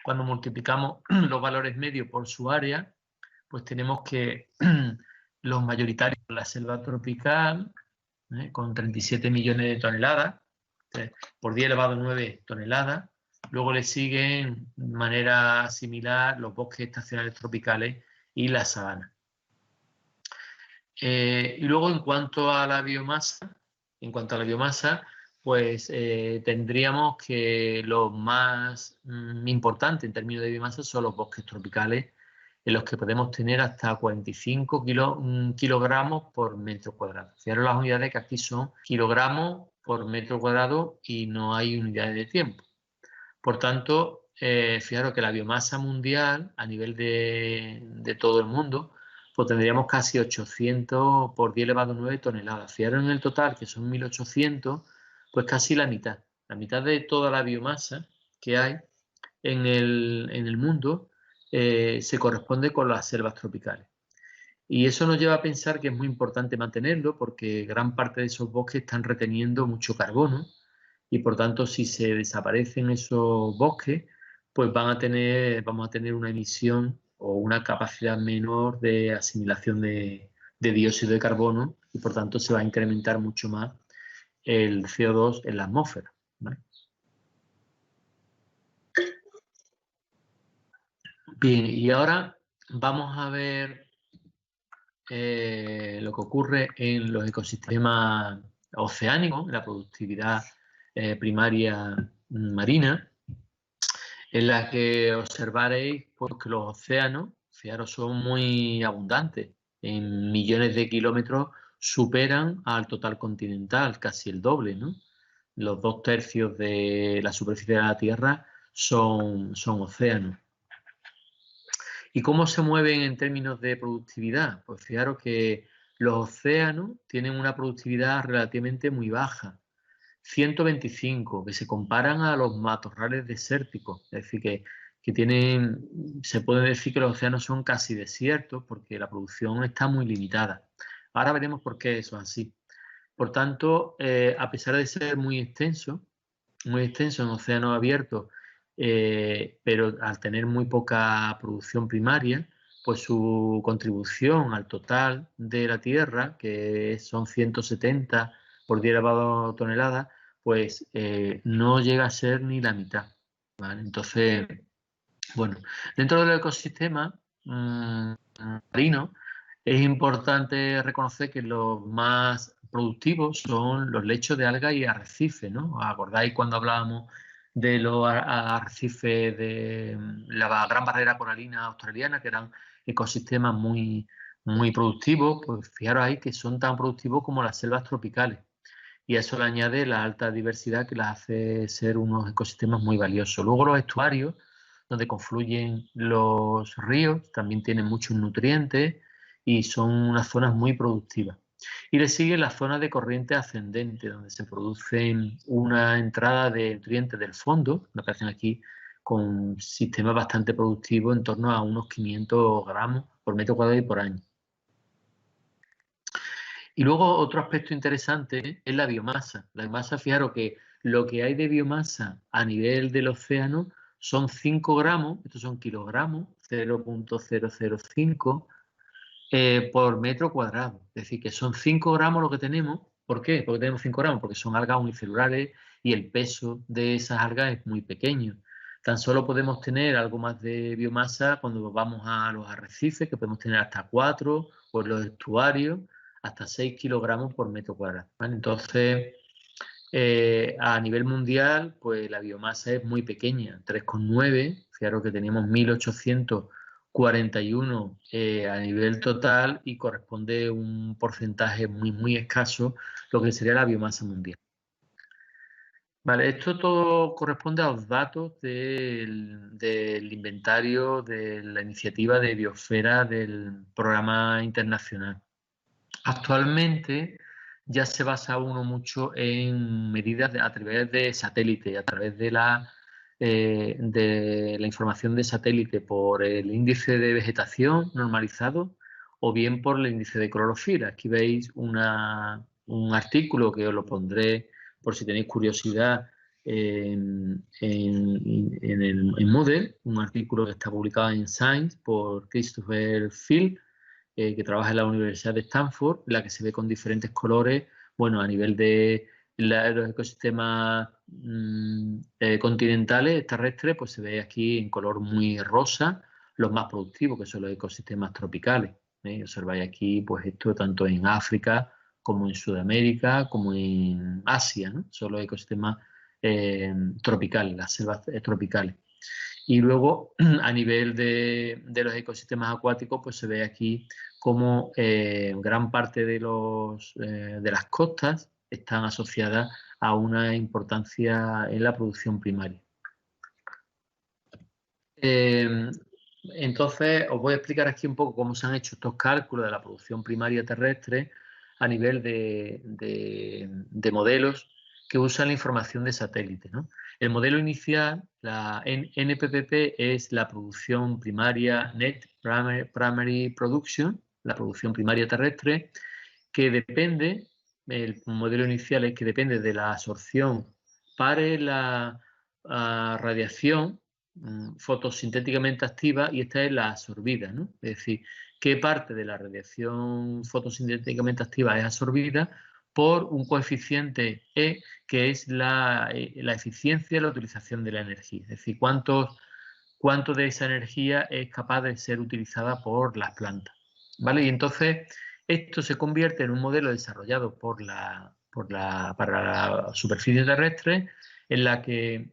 cuando multiplicamos los valores medios por su área, pues tenemos que los mayoritarios son la selva tropical, con 37 millones de toneladas, por 10 elevado a 9 toneladas. Luego le siguen de manera similar los bosques estacionales tropicales y la sabana. Y luego en cuanto a la biomasa, pues tendríamos que los más importantes en términos de biomasa son los bosques tropicales, en los que podemos tener hasta 45 kilogramos por metro cuadrado. Fijaros las unidades que aquí son kilogramos por metro cuadrado y no hay unidades de tiempo. Por tanto, fijaros que la biomasa mundial a nivel de todo el mundo, pues tendríamos casi 800 por 10 elevado a 9 toneladas. Fijaros en el total, que son 1.800, pues casi la mitad. La mitad de toda la biomasa que hay en el mundo se corresponde con las selvas tropicales. Y eso nos lleva a pensar que es muy importante mantenerlo porque gran parte de esos bosques están reteniendo mucho carbono y por tanto si se desaparecen esos bosques, pues vamos a tener una emisión o una capacidad menor de asimilación de dióxido de carbono y por tanto se va a incrementar mucho más el CO2 en la atmósfera, ¿vale? Bien, y ahora vamos a ver lo que ocurre en los ecosistemas oceánicos, en la productividad primaria marina, en la que observaréis pues, que los océanos, fijaros, son muy abundantes. En millones de kilómetros superan al total continental, casi el doble, ¿no? Los 2/3 de la superficie de la Tierra son océanos. ¿Y cómo se mueven en términos de productividad? Pues fijaros que los océanos tienen una productividad relativamente muy baja, 125, que se comparan a los matorrales desérticos. Es decir, que se puede decir que los océanos son casi desiertos porque la producción está muy limitada. Ahora veremos por qué eso es así. Por tanto, a pesar de ser muy extenso en océanos abiertos, pero al tener muy poca producción primaria, pues su contribución al total de la Tierra, que son 170 por 10 elevado a toneladas, pues no llega a ser ni la mitad, ¿vale? Entonces, bueno, dentro del ecosistema marino, es importante reconocer que los más productivos son los lechos de algas y arrecifes, ¿no? ¿Os acordáis cuando hablábamos de los arrecifes de la Gran Barrera Coralina Australiana, que eran ecosistemas muy productivos? Pues fijaros ahí que son tan productivos como las selvas tropicales. Y a eso le añade la alta diversidad que las hace ser unos ecosistemas muy valiosos. Luego los estuarios, donde confluyen los ríos, también tienen muchos nutrientes y son unas zonas muy productivas. Y le sigue la zona de corriente ascendente, donde se producen una entrada de nutrientes del fondo, me aparecen aquí con un sistema bastante productivo, en torno a unos 500 gramos por metro cuadrado y por año. Y luego otro aspecto interesante es la biomasa. La biomasa, fijaros que lo que hay de biomasa a nivel del océano son 5 gramos, estos son kilogramos, 0.005 por metro cuadrado. Es decir, que son 5 gramos lo que tenemos. ¿Por qué? Porque tenemos 5 gramos, porque son algas unicelulares y el peso de esas algas es muy pequeño. Tan solo podemos tener algo más de biomasa cuando vamos a los arrecifes, que podemos tener hasta 4, o en los estuarios, hasta 6 kilogramos por metro cuadrado, ¿vale? Entonces, a nivel mundial, pues la biomasa es muy pequeña, 3,9. Fijaros que teníamos 1.841 a nivel total y corresponde un porcentaje muy escaso, lo que sería la biomasa mundial. Vale, esto todo corresponde a los datos del inventario de la iniciativa de biosfera del programa internacional. Actualmente ya se basa uno mucho en medidas a través de satélite, a través de la información de satélite por el índice de vegetación normalizado o bien por el índice de clorofila. Aquí veis un artículo que os lo pondré por si tenéis curiosidad en Moodle, un artículo que está publicado en Science por Christopher Field, que trabaja en la Universidad de Stanford, en la que se ve con diferentes colores, bueno, a nivel de los ecosistemas continentales, terrestres, pues se ve aquí en color muy rosa los más productivos, que son los ecosistemas tropicales. Observáis aquí, pues esto tanto en África como en Sudamérica, como en Asia, ¿no? Son los ecosistemas tropicales, las selvas tropicales. Y luego, a nivel de los ecosistemas acuáticos, pues se ve aquí como gran parte de las costas están asociadas a una importancia en la producción primaria. Entonces, os voy a explicar aquí un poco cómo se han hecho estos cálculos de la producción primaria terrestre a nivel de modelos que usan la información de satélite, ¿no? El modelo inicial, la NPPP, es la producción primaria Net Primary Production, la producción primaria terrestre, que depende, el modelo inicial es que depende de la absorción para la radiación fotosintéticamente activa, y esta es la absorbida, ¿no? Es decir, qué parte de la radiación fotosintéticamente activa es absorbida por un coeficiente E, que es la eficiencia de la utilización de la energía. Es decir, cuánto de esa energía es capaz de ser utilizada por las plantas, ¿vale? Y entonces esto se convierte en un modelo desarrollado para la superficie terrestre, en la que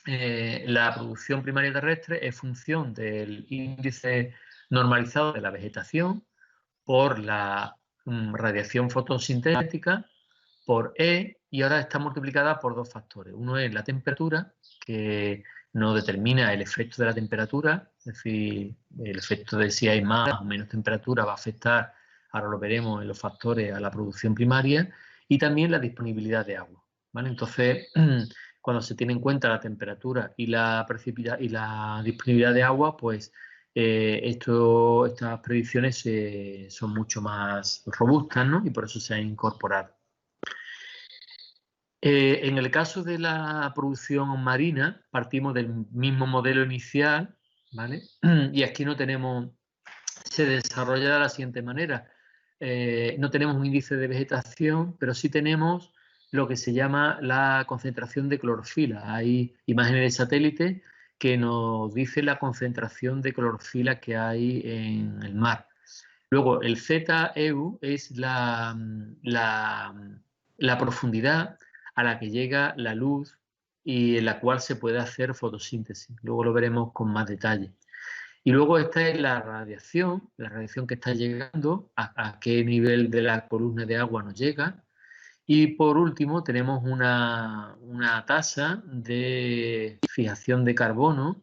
la producción primaria terrestre es función del índice normalizado de la vegetación por la radiación fotosintética, por E, y ahora está multiplicada por dos factores. Uno es la temperatura, que nos determina el efecto de la temperatura, es decir, el efecto de si hay más o menos temperatura va a afectar, ahora lo veremos en los factores, a la producción primaria, y también la disponibilidad de agua, ¿vale? Entonces, cuando se tiene en cuenta la temperatura y la disponibilidad de agua, pues estas predicciones son mucho más robustas, ¿no? Y por eso se han incorporado. En el caso de la producción marina, partimos del mismo modelo inicial, ¿vale? Y aquí se desarrolla de la siguiente manera. No tenemos un índice de vegetación, pero sí tenemos lo que se llama la concentración de clorofila. Hay imágenes de satélite que nos dice la concentración de clorofila que hay en el mar. Luego, el ZEU es la profundidad a la que llega la luz y en la cual se puede hacer fotosíntesis. Luego lo veremos con más detalle. Y luego esta es la radiación que está llegando, a qué nivel de la columna de agua nos llega. Y por último tenemos una tasa de fijación de carbono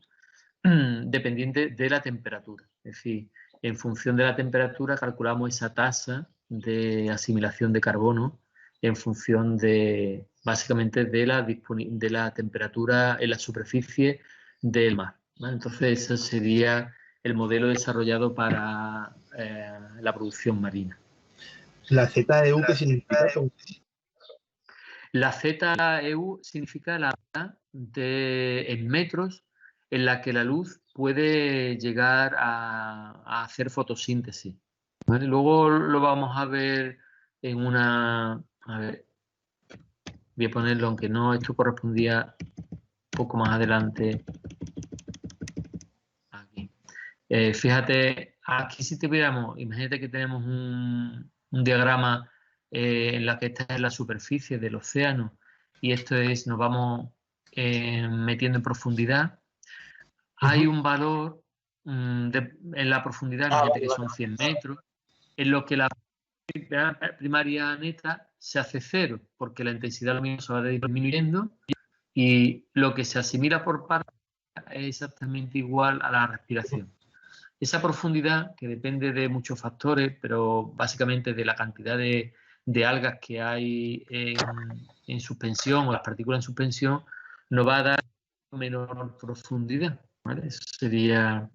dependiente de la temperatura. Es decir, en función de la temperatura calculamos esa tasa de asimilación de carbono en función de, básicamente, de la temperatura en la superficie del mar, ¿vale? Entonces, ese sería el modelo desarrollado para la producción marina. ¿La ZEU qué significa? La ZEU significa la edad en metros en la que la luz puede llegar a hacer fotosíntesis, ¿vale? Luego lo vamos a ver en una... A ver, voy a ponerlo, aunque no, esto correspondía un poco más adelante. Aquí. Fíjate, aquí si tuviéramos, imagínate que tenemos un diagrama en la que esta es la superficie del océano y esto es, nos vamos metiendo en profundidad. Hay un valor en la profundidad, imagínate que son 100 metros, en lo que la primaria neta se hace cero, porque la intensidad luminosa va disminuyendo y lo que se asimila por parte es exactamente igual a la respiración. Esa profundidad, que depende de muchos factores, pero básicamente de la cantidad de algas que hay en suspensión o las partículas en suspensión, nos va a dar menor profundidad, ¿vale? Eso sería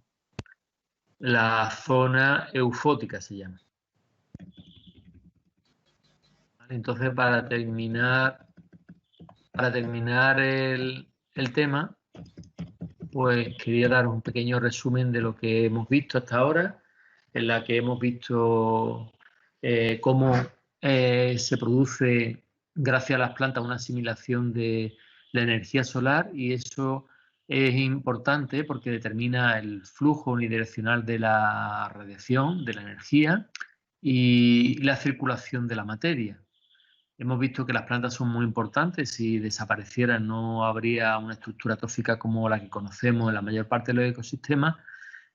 la zona eufótica, se llama. ¿Vale? Entonces, para terminar el tema, pues quería dar un pequeño resumen de lo que hemos visto hasta ahora, en la que hemos visto cómo se produce, gracias a las plantas, una asimilación de la energía solar, y eso es importante porque determina el flujo unidireccional de la radiación, de la energía y la circulación de la materia. Hemos visto que las plantas son muy importantes. Si desaparecieran no habría una estructura trófica como la que conocemos en la mayor parte de los ecosistemas,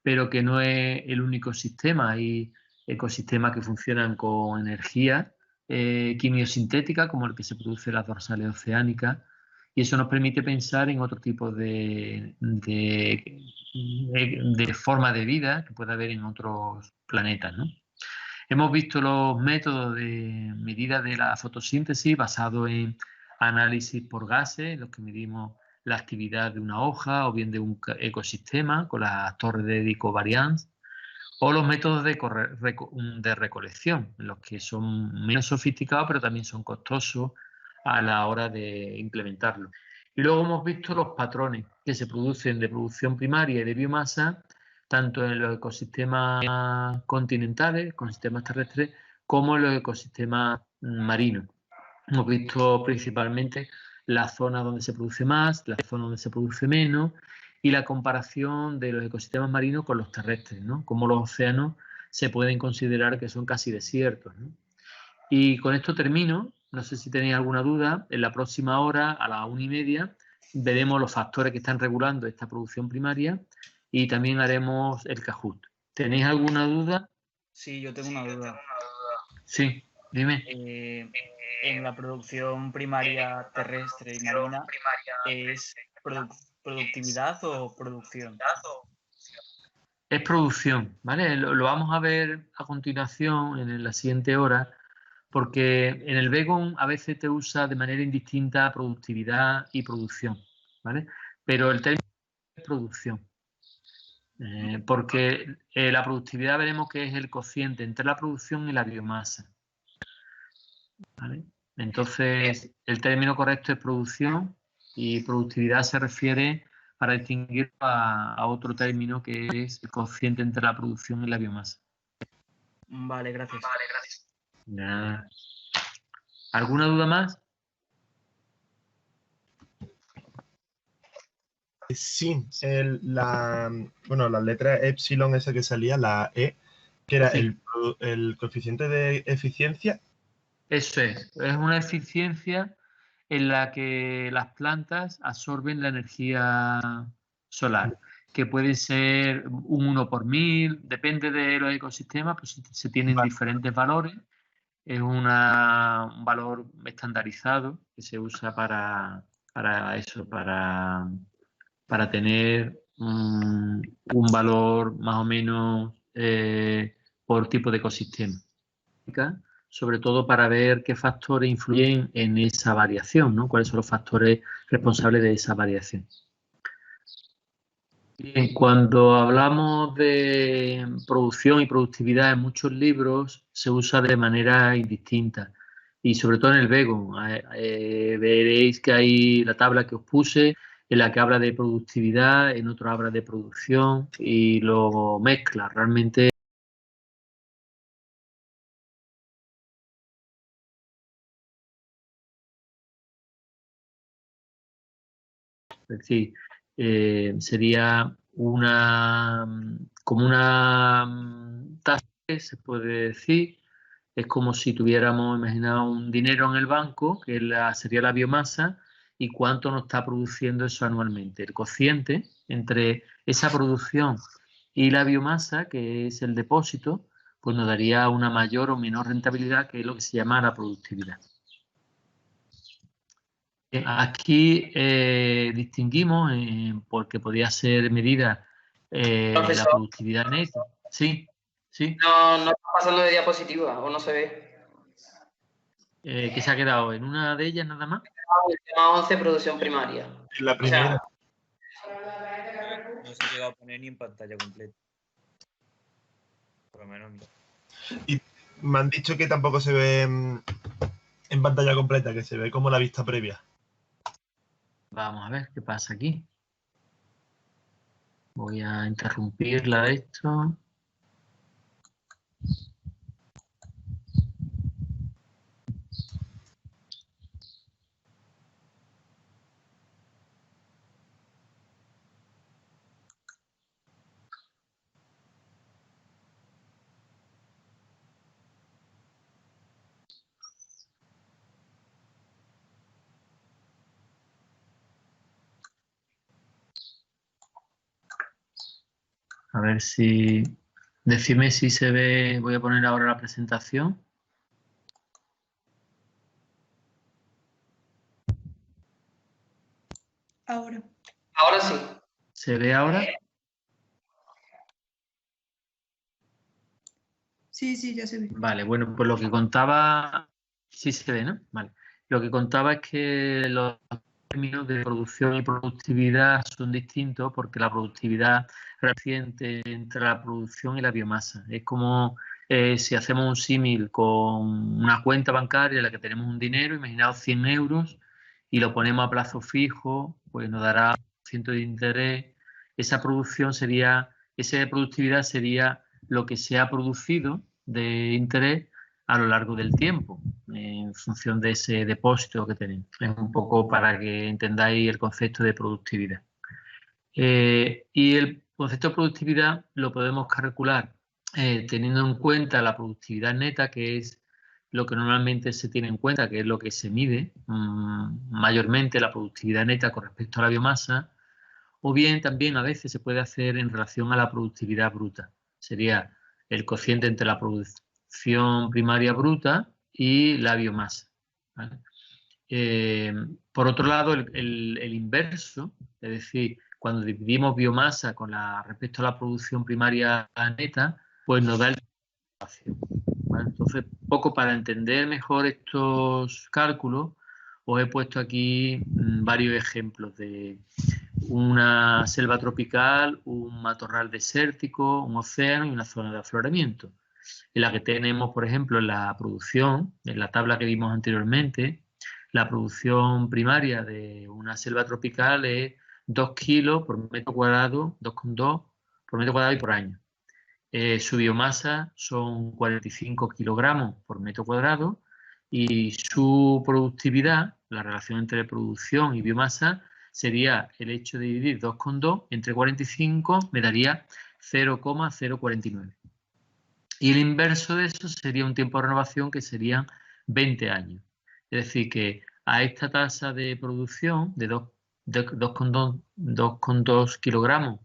pero que no es el único sistema. Hay ecosistemas que funcionan con energía quimiosintética, como el que se produce en las dorsales oceánicas, y eso nos permite pensar en otro tipo de forma de vida que puede haber en otros planetas, ¿no? Hemos visto los métodos de medida de la fotosíntesis basados en análisis por gases, en los que medimos la actividad de una hoja o bien de un ecosistema con las torres de covariance, o los métodos de recolección, en los que son menos sofisticados pero también son costosos a la hora de implementarlo. Y luego hemos visto los patrones que se producen de producción primaria y de biomasa, tanto en los ecosistemas continentales, ecosistemas terrestres, como en los ecosistemas marinos. Hemos visto principalmente la zona donde se produce más, la zona donde se produce menos, y la comparación de los ecosistemas marinos con los terrestres, ¿no? Como los océanos se pueden considerar que son casi desiertos, ¿no? Y con esto termino. No sé si tenéis alguna duda. En la próxima hora, a las 1:30, veremos los factores que están regulando esta producción primaria y también haremos el Kahoot. ¿Tenéis alguna duda? Sí, yo tengo una duda. Sí, dime. En la producción primaria terrestre y marina, ¿es productividad o producción? Es producción, ¿vale? Lo vamos a ver a continuación en la siguiente hora, porque en el Vegon a veces te usa de manera indistinta productividad y producción, ¿vale? Pero el término es producción, porque la productividad veremos que es el cociente entre la producción y la biomasa, ¿vale? Entonces, el término correcto es producción, y productividad se refiere, para distinguir, a otro término que es el cociente entre la producción y la biomasa. Vale, gracias. Nada. ¿Alguna duda más? sin la letra epsilon esa que salía, la E, que era Sí. el coeficiente de eficiencia. Eso es una eficiencia en la que las plantas absorben la energía solar, que puede ser un 1 por 1000, depende de los ecosistemas, pues se tienen diferentes valores. Es un valor estandarizado que se usa para eso, para tener un valor más o menos por tipo de ecosistema. Sobre todo para ver qué factores influyen en esa variación, ¿no? Cuáles son los factores responsables de esa variación. Bien, cuando hablamos de producción y productividad en muchos libros se usa de manera indistinta y sobre todo en el Vego. Veréis que hay la tabla que os puse en la que habla de productividad, en otro habla de producción y lo mezcla. Realmente es decir, sería como una tasa, se puede decir. Es como si tuviéramos, imaginado, un dinero en el banco, que sería la biomasa, y cuánto nos está produciendo eso anualmente. El cociente entre esa producción y la biomasa, que es el depósito, pues nos daría una mayor o menor rentabilidad, que es lo que se llama la productividad. Aquí distinguimos, porque podría ser medida la productividad neta. Sí, sí. No está pasando de diapositiva o no se ve. ¿Qué se ha quedado? ¿En una de ellas nada más? El tema 11, producción primaria. En la primera. No se ha llegado a poner ni en pantalla completa. Por lo menos. Y me han dicho que tampoco se ve en pantalla completa, que se ve como la vista previa. Vamos a ver qué pasa aquí. Voy a interrumpirla esto. A ver si... Decime si se ve... Voy a poner ahora la presentación. Ahora. Ahora sí. ¿Se ve ahora? Sí, ya se ve. Vale, bueno, pues lo que contaba... Sí se ve, ¿no? Vale. Lo que contaba es que los términos de producción y productividad son distintos porque la productividad reciente entre la producción y la biomasa. Es como si hacemos un símil con una cuenta bancaria en la que tenemos un dinero, imaginaos 100 euros, y lo ponemos a plazo fijo, pues nos dará 100% de interés. Esa productividad sería lo que se ha producido de interés a lo largo del tiempo, en función de ese depósito que tenemos. Es un poco para que entendáis el concepto de productividad. Y el concepto de productividad lo podemos calcular teniendo en cuenta la productividad neta, que es lo que normalmente se tiene en cuenta, que es lo que se mide mayormente, la productividad neta con respecto a la biomasa, o bien también a veces se puede hacer en relación a la productividad bruta. Sería el cociente entre la producción primaria bruta y la biomasa, ¿vale? Por otro lado, el inverso, es decir, cuando dividimos biomasa respecto a la producción primaria neta, pues nos da el espacio, ¿vale? Entonces, poco para entender mejor estos cálculos, os he puesto aquí varios ejemplos de una selva tropical, un matorral desértico, un océano y una zona de afloramiento. En la que tenemos, por ejemplo, en la producción, en la tabla que vimos anteriormente, la producción primaria de una selva tropical es 2 kilos por metro cuadrado, 2,2 por metro cuadrado y por año. Su biomasa son 45 kilogramos por metro cuadrado y su productividad, la relación entre producción y biomasa, sería el hecho de dividir 2 con 2 entre 45 me daría 0,049. Y el inverso de eso sería un tiempo de renovación que serían 20 años. Es decir, que a esta tasa de producción de 2,2 kilogramos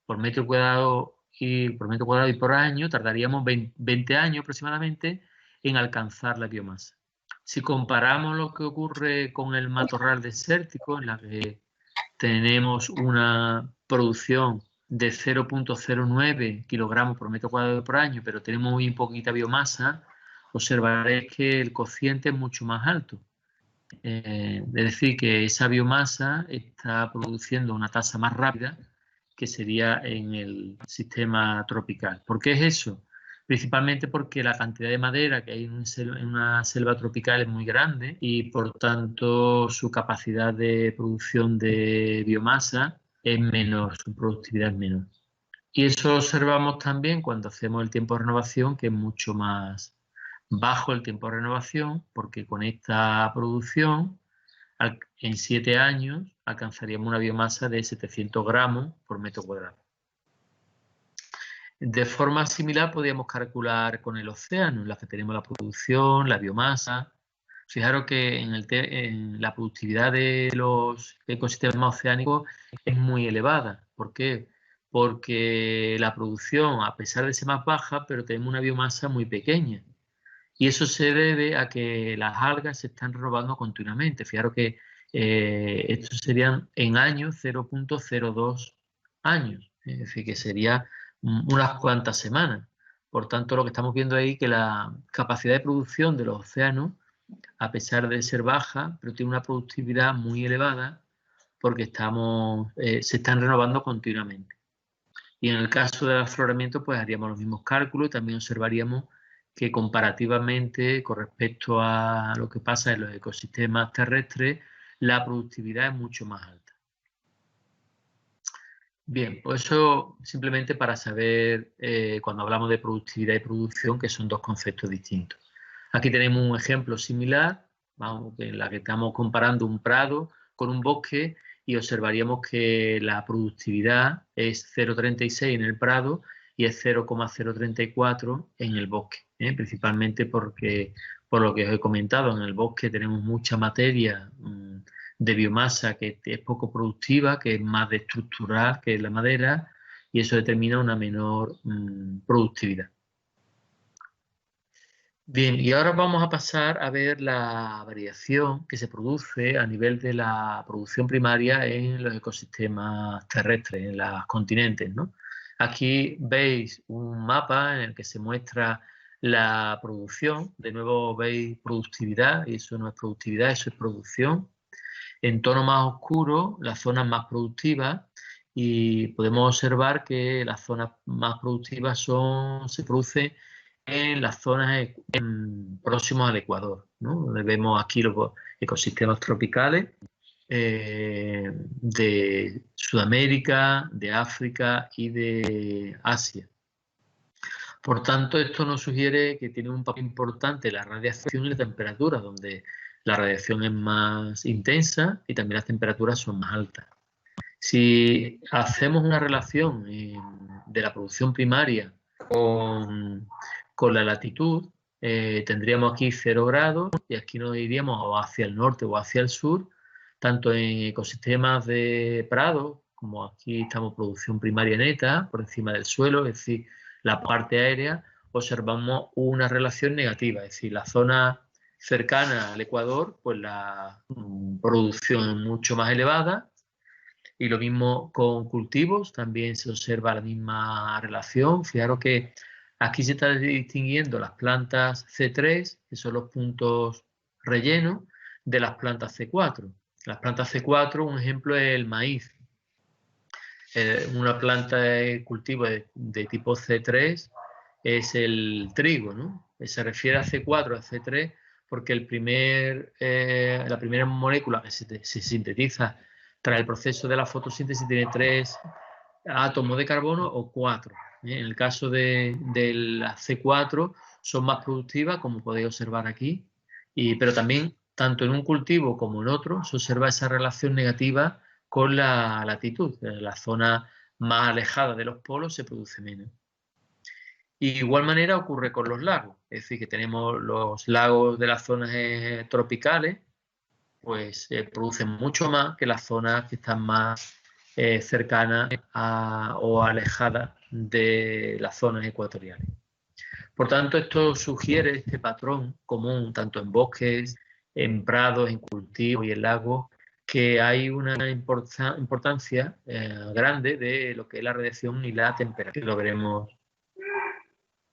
por metro cuadrado y por año, tardaríamos 20 años aproximadamente en alcanzar la biomasa. Si comparamos lo que ocurre con el matorral desértico, en la que tenemos una producción de 0,09 kilogramos por metro cuadrado por año, pero tenemos muy poquita biomasa, observaréis que el cociente es mucho más alto. Es decir, que esa biomasa está produciendo una tasa más rápida que sería en el sistema tropical. ¿Por qué es eso? Principalmente porque la cantidad de madera que hay en una selva tropical es muy grande y por tanto su capacidad de producción de biomasa es menor, su productividad es menor. Y eso observamos también cuando hacemos el tiempo de renovación, que es mucho más bajo el tiempo de renovación, porque con esta producción en 7 años alcanzaríamos una biomasa de 700 gramos por metro cuadrado. De forma similar podríamos calcular con el océano, en la que tenemos la producción, la biomasa. Fijaros que en la productividad de los ecosistemas oceánicos es muy elevada. ¿Por qué? Porque la producción, a pesar de ser más baja, pero tenemos una biomasa muy pequeña. Y eso se debe a que las algas se están renovando continuamente. Fijaros que estos serían en años 0,02 años. Es decir, que sería unas cuantas semanas. Por tanto, lo que estamos viendo ahí es que la capacidad de producción de los océanos, a pesar de ser baja, pero tiene una productividad muy elevada porque se están renovando continuamente. Y en el caso del afloramiento, pues haríamos los mismos cálculos y también observaríamos que comparativamente con respecto a lo que pasa en los ecosistemas terrestres, la productividad es mucho más alta. Bien, pues eso simplemente para saber cuando hablamos de productividad y producción, que son dos conceptos distintos. Aquí tenemos un ejemplo similar, en la que estamos comparando un prado con un bosque y observaríamos que la productividad es 0,36 en el prado y es 0,034 en el bosque, principalmente por lo que os he comentado, en el bosque tenemos mucha materia de biomasa que es poco productiva, que es más de estructural que la madera, y eso determina una menor productividad. Bien, y ahora vamos a pasar a ver la variación que se produce a nivel de la producción primaria en los ecosistemas terrestres, en los continentes, ¿no? Aquí veis un mapa en el que se muestra la producción. De nuevo veis productividad, y eso no es productividad, eso es producción. En tono más oscuro, las zonas más productivas, y podemos observar que las zonas más productivas se producen en las zonas próximas al Ecuador, ¿no? Donde vemos aquí los ecosistemas tropicales de Sudamérica, de África y de Asia. Por tanto, esto nos sugiere que tiene un papel importante la radiación y la temperatura, donde la radiación es más intensa y también las temperaturas son más altas. Si hacemos una relación de la producción primaria con la latitud, tendríamos aquí 0 grados y aquí nos iríamos o hacia el norte o hacia el sur, tanto en ecosistemas de prado, como aquí estamos producción primaria neta, por encima del suelo, es decir, la parte aérea, observamos una relación negativa, es decir, la zona cercana al Ecuador, pues la producción es mucho más elevada, y lo mismo con cultivos, también se observa la misma relación. Fijaros que aquí se está distinguiendo las plantas C3, que son los puntos rellenos, de las plantas C4. Las plantas C4, un ejemplo es el maíz. Una planta de cultivo de tipo C3 es el trigo, ¿no? Se refiere a C4, a C3, porque la primera molécula que se sintetiza tras el proceso de la fotosíntesis tiene 3 átomos de carbono o 4. En el caso de las C4 son más productivas, como podéis observar aquí, pero también tanto en un cultivo como en otro se observa esa relación negativa con la latitud. En la zona más alejada de los polos se produce menos. Y de igual manera ocurre con los lagos, es decir, que tenemos los lagos de las zonas tropicales, pues producen mucho más que las zonas que están más cercanas o alejadas de las zonas ecuatoriales. Por tanto, esto sugiere este patrón común tanto en bosques, en prados, en cultivos y en lagos, que hay una importancia grande de lo que es la radiación y la temperatura, que lo veremos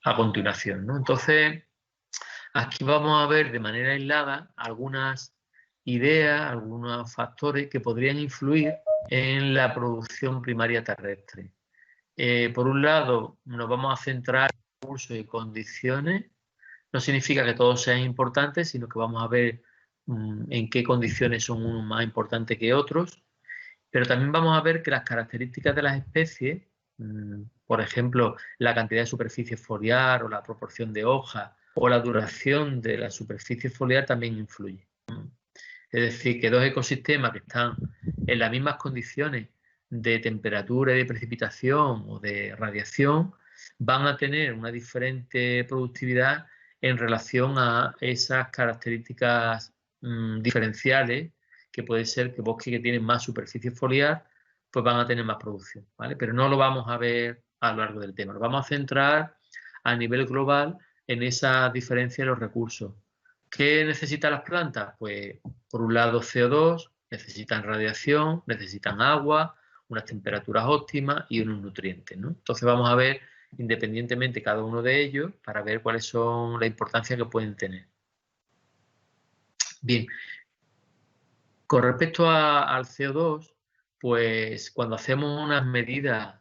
a continuación, ¿no? Entonces, aquí vamos a ver de manera aislada algunas ideas, algunos factores que podrían influir en la producción primaria terrestre. Por un lado, nos vamos a centrar en recursos y condiciones. No significa que todos sean importantes, sino que vamos a ver en qué condiciones son unos más importantes que otros. Pero también vamos a ver que las características de las especies, por ejemplo, la cantidad de superficie foliar o la proporción de hojas o la duración de la superficie foliar también influye. Es decir, que dos ecosistemas que están en las mismas condiciones de temperatura y de precipitación o de radiación van a tener una diferente productividad en relación a esas características diferenciales, que puede ser que bosques que tienen más superficie foliar pues van a tener más producción, ¿vale? Pero no lo vamos a ver a lo largo del tema. Nos vamos a centrar a nivel global en esa diferencia de los recursos. ¿Qué necesitan las plantas? Pues por un lado CO2, necesitan radiación, necesitan agua, unas temperaturas óptimas y unos nutrientes, ¿no? Entonces vamos a ver independientemente cada uno de ellos para ver cuáles son la importancia que pueden tener. Bien, con respecto al CO2, pues cuando hacemos unas medidas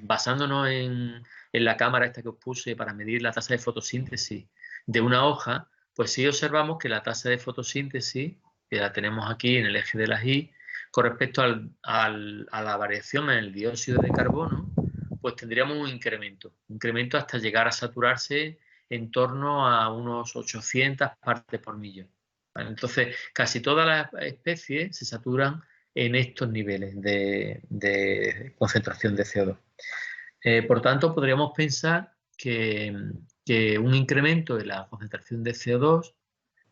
basándonos en la cámara esta que os puse para medir la tasa de fotosíntesis de una hoja, pues sí observamos que la tasa de fotosíntesis, que la tenemos aquí en el eje de las Y, con respecto a la variación en el dióxido de carbono, pues tendríamos un incremento hasta llegar a saturarse en torno a unos 800 partes por millón. ¿Vale? Entonces, casi todas las especies se saturan en estos niveles de concentración de CO2. Por tanto, podríamos pensar que un incremento de la concentración de CO2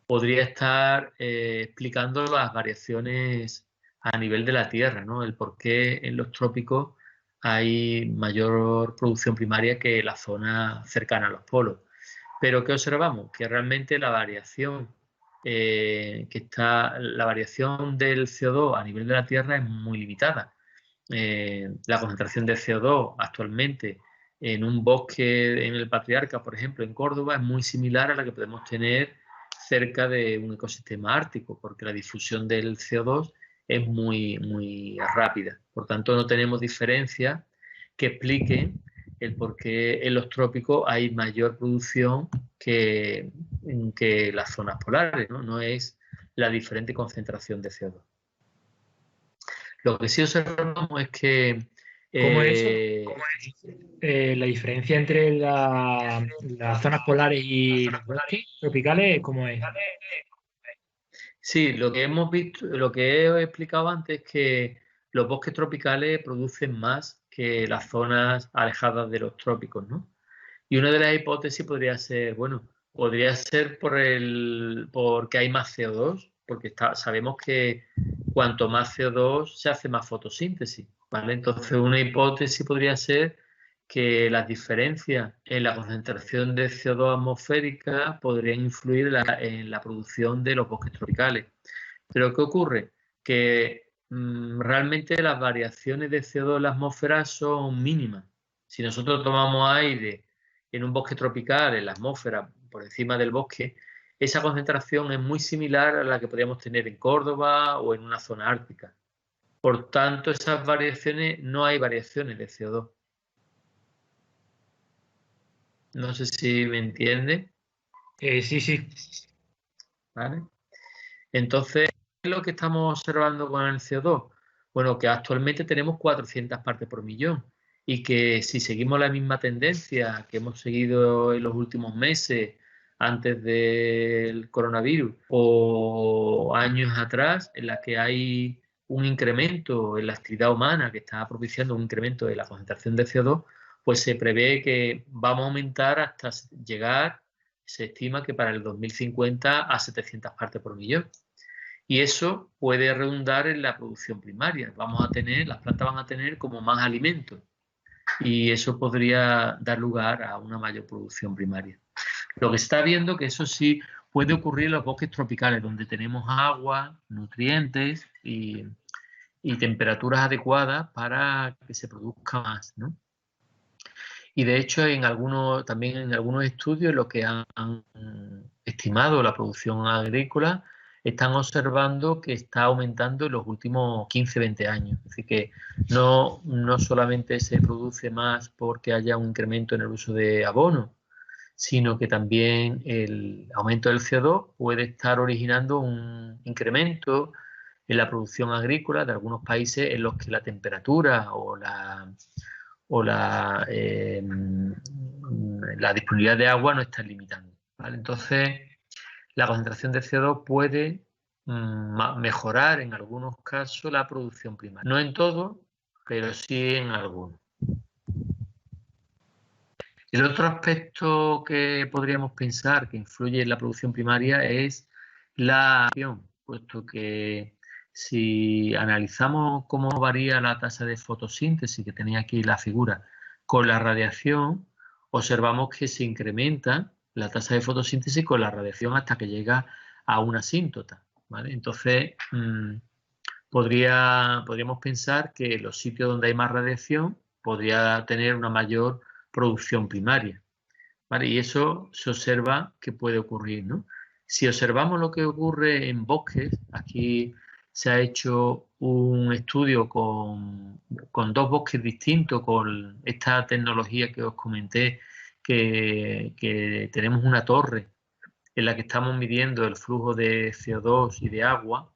podría estar explicando las variaciones a nivel de la Tierra, ¿no? El por qué en los trópicos hay mayor producción primaria que en la zona cercana a los polos. Pero ¿qué observamos? Que realmente la variación la variación del CO2 a nivel de la Tierra es muy limitada. La concentración de CO2 actualmente en un bosque en el Patriarca, por ejemplo, en Córdoba, es muy similar a la que podemos tener cerca de un ecosistema ártico, porque la difusión del CO2 es muy rápida. Por tanto, no tenemos diferencias que expliquen el por qué en los trópicos hay mayor producción que las zonas polares, ¿no? No es la diferente concentración de CO2. Lo que sí observamos es que... ¿Cómo es la diferencia entre las zonas polares y los bosques tropicales? ¿Cómo es? Sí, lo que hemos visto, lo que he explicado antes es que los bosques tropicales producen más que las zonas alejadas de los trópicos, ¿no? Y una de las hipótesis podría ser, bueno, podría ser porque hay más CO2, porque sabemos que cuanto más CO2 se hace más fotosíntesis, ¿vale? Entonces una hipótesis podría ser que las diferencias en la concentración de CO2 atmosférica podrían influir en la producción de los bosques tropicales. Pero ¿qué ocurre? Que realmente las variaciones de CO2 en la atmósfera son mínimas. Si nosotros tomamos aire en un bosque tropical, en la atmósfera, por encima del bosque, esa concentración es muy similar a la que podríamos tener en Córdoba o en una zona ártica. Por tanto, esas variaciones, no hay variaciones de CO2. No sé si me entiende. Sí. ¿Vale? Entonces, ¿qué es lo que estamos observando con el CO2? Bueno, que actualmente tenemos 400 partes por millón y que si seguimos la misma tendencia que hemos seguido en los últimos meses antes del coronavirus o años atrás, en la que hay un incremento en la actividad humana que está propiciando un incremento de la concentración de CO2, pues se prevé que vamos a aumentar hasta llegar, se estima que para el 2050 a 700 partes por millón. Y eso puede redundar en la producción primaria. Las plantas van a tener como más alimentos y eso podría dar lugar a una mayor producción primaria. Lo que se está viendo que eso sí puede ocurrir en los bosques tropicales, donde tenemos agua, nutrientes y temperaturas adecuadas para que se produzca más, ¿no? Y de hecho, también en algunos estudios, lo que han estimado la producción agrícola, están observando que está aumentando en los últimos 15-20 años. Es decir, que no solamente se produce más porque haya un incremento en el uso de abono, sino que también el aumento del CO2 puede estar originando un incremento en la producción agrícola de algunos países en los que la temperatura o la disponibilidad de agua no está limitando, ¿vale? Entonces, la concentración de CO2 puede mejorar en algunos casos la producción primaria. No en todo, pero sí en algunos. El otro aspecto que podríamos pensar que influye en la producción primaria es la acción, puesto que si analizamos cómo varía la tasa de fotosíntesis, que tenía aquí la figura, con la radiación, observamos que se incrementa la tasa de fotosíntesis con la radiación hasta que llega a una asíntota, ¿vale? Entonces, podríamos pensar que los sitios donde hay más radiación podría tener una mayor producción primaria, ¿vale? Y eso se observa que puede ocurrir, ¿no? Si observamos lo que ocurre en bosques, aquí se ha hecho un estudio con 2 bosques distintos, con esta tecnología que os comenté, que tenemos una torre en la que estamos midiendo el flujo de CO2 y de agua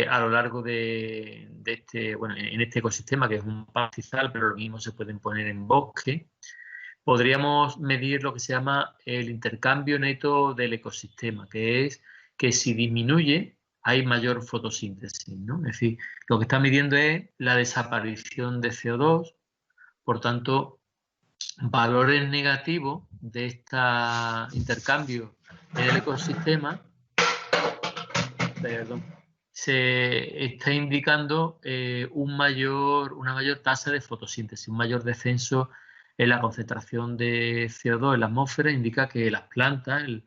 a lo largo de en este ecosistema, que es un pastizal, pero lo mismo se pueden poner en bosque. Podríamos medir lo que se llama el intercambio neto del ecosistema, que es que si disminuye hay mayor fotosíntesis, ¿no? Es decir, lo que está midiendo es la desaparición de CO2, por tanto, valores negativos de este intercambio en el ecosistema, se está indicando una mayor tasa de fotosíntesis, un mayor descenso en la concentración de CO2 en la atmósfera, indica que las plantas, el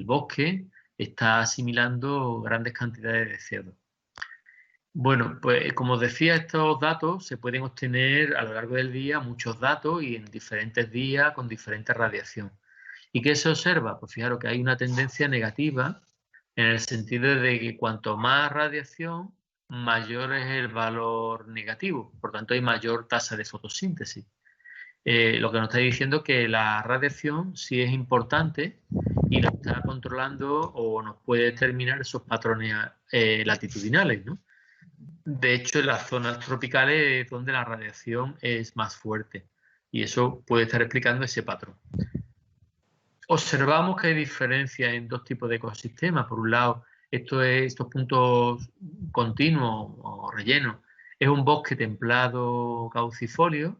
bosque, está asimilando grandes cantidades de CO2. Bueno, pues como os decía, estos datos se pueden obtener a lo largo del día, muchos datos y en diferentes días con diferente radiación. ¿Y qué se observa? Pues fijaros que hay una tendencia negativa en el sentido de que cuanto más radiación, mayor es el valor negativo. Por tanto, hay mayor tasa de fotosíntesis. Lo que nos está diciendo es que la radiación sí es importante y nos está controlando o nos puede determinar esos patrones latitudinales, ¿no? De hecho, en las zonas tropicales es donde la radiación es más fuerte y eso puede estar explicando ese patrón. Observamos que hay diferencias en 2 tipos de ecosistemas. Por un lado, estos puntos continuos o rellenos es un bosque templado caducifolio,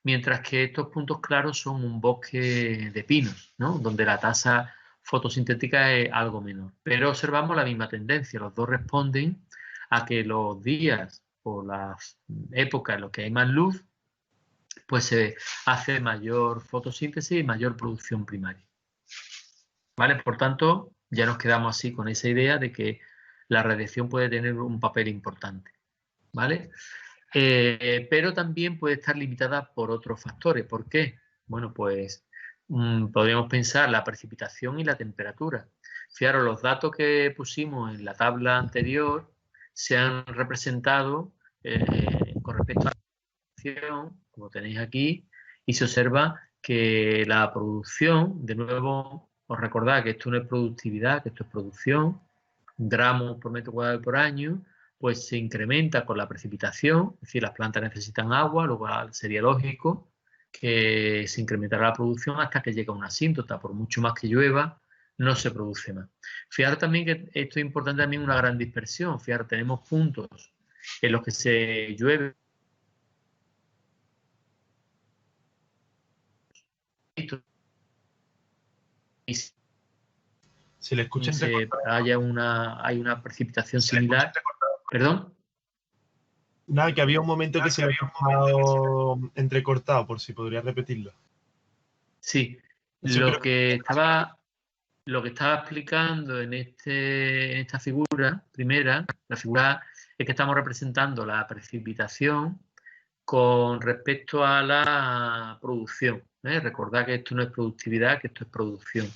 mientras que estos puntos claros son un bosque de pinos, ¿no? Donde la tasa fotosintética es algo menor. Pero observamos la misma tendencia. Los dos responden a que los días o las épocas en las que hay más luz, pues se hace mayor fotosíntesis y mayor producción primaria. ¿Vale? Por tanto, ya nos quedamos así con esa idea de que la radiación puede tener un papel importante, ¿vale? Pero también puede estar limitada por otros factores. ¿Por qué? Bueno, pues podríamos pensar la precipitación y la temperatura. Fijaros, los datos que pusimos en la tabla anterior se han representado con respecto a la producción, como tenéis aquí, y se observa que la producción, de nuevo, os recordad que esto no es productividad, que esto es producción, gramos por metro cuadrado por año, pues se incrementa con la precipitación, es decir, las plantas necesitan agua, lo cual sería lógico que se incrementará la producción hasta que llegue a una asíntota. Por mucho más que llueva, no se produce más. Fijaros también que esto es importante también una gran dispersión. Fijaros, tenemos puntos en los que se llueve. Y Si le escuchan, hay una precipitación similar. ¿Perdón? Nada, que había un momento que se había escuchado entrecortado, por si podría repetirlo. Sí, lo que estaba explicando en esta figura primera, la figura es que estamos representando la precipitación con respecto a la producción. Recordad que esto no es productividad, que esto es producción.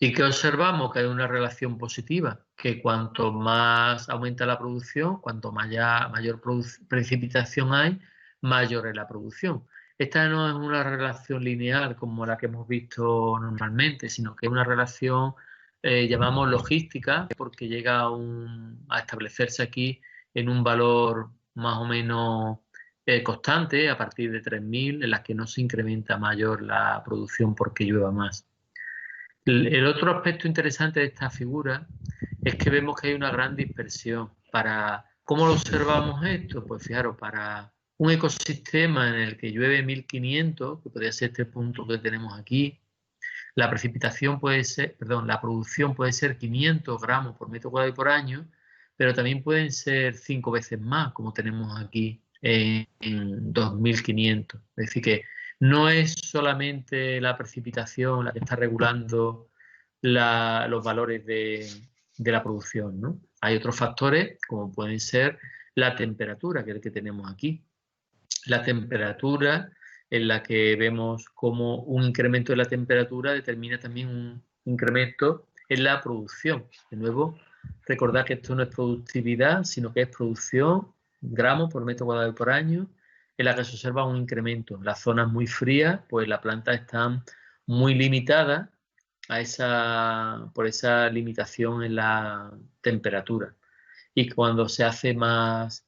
¿Y qué observamos? Que hay una relación positiva, que cuanto más aumenta la producción, cuanto mayor precipitación hay, mayor es la producción. Esta no es una relación lineal como la que hemos visto normalmente, sino que es una relación, llamamos logística, porque llega a establecerse aquí en un valor más o menos constante, a partir de 3000, en la que no se incrementa mayor la producción porque llueva más. El otro aspecto interesante de esta figura es que vemos que hay una gran dispersión. ¿Cómo lo observamos esto? Pues fijaros, para un ecosistema en el que llueve 1500, que podría ser este punto que tenemos aquí, la producción puede ser 500 gramos por metro cuadrado y por año, pero también pueden ser 5 veces más, como tenemos aquí en 2500. Es decir, que no es solamente la precipitación la que está regulando los valores de la producción, ¿no? Hay otros factores, como pueden ser la temperatura, que es el que tenemos aquí. La temperatura, en la que vemos cómo un incremento de la temperatura determina también un incremento en la producción. De nuevo, recordad que esto no es productividad, sino que es producción, gramos por metro cuadrado por año, en la que se observa un incremento. En las zonas muy frías, pues las plantas están muy limitadas por esa limitación en la temperatura. Y cuando se hace más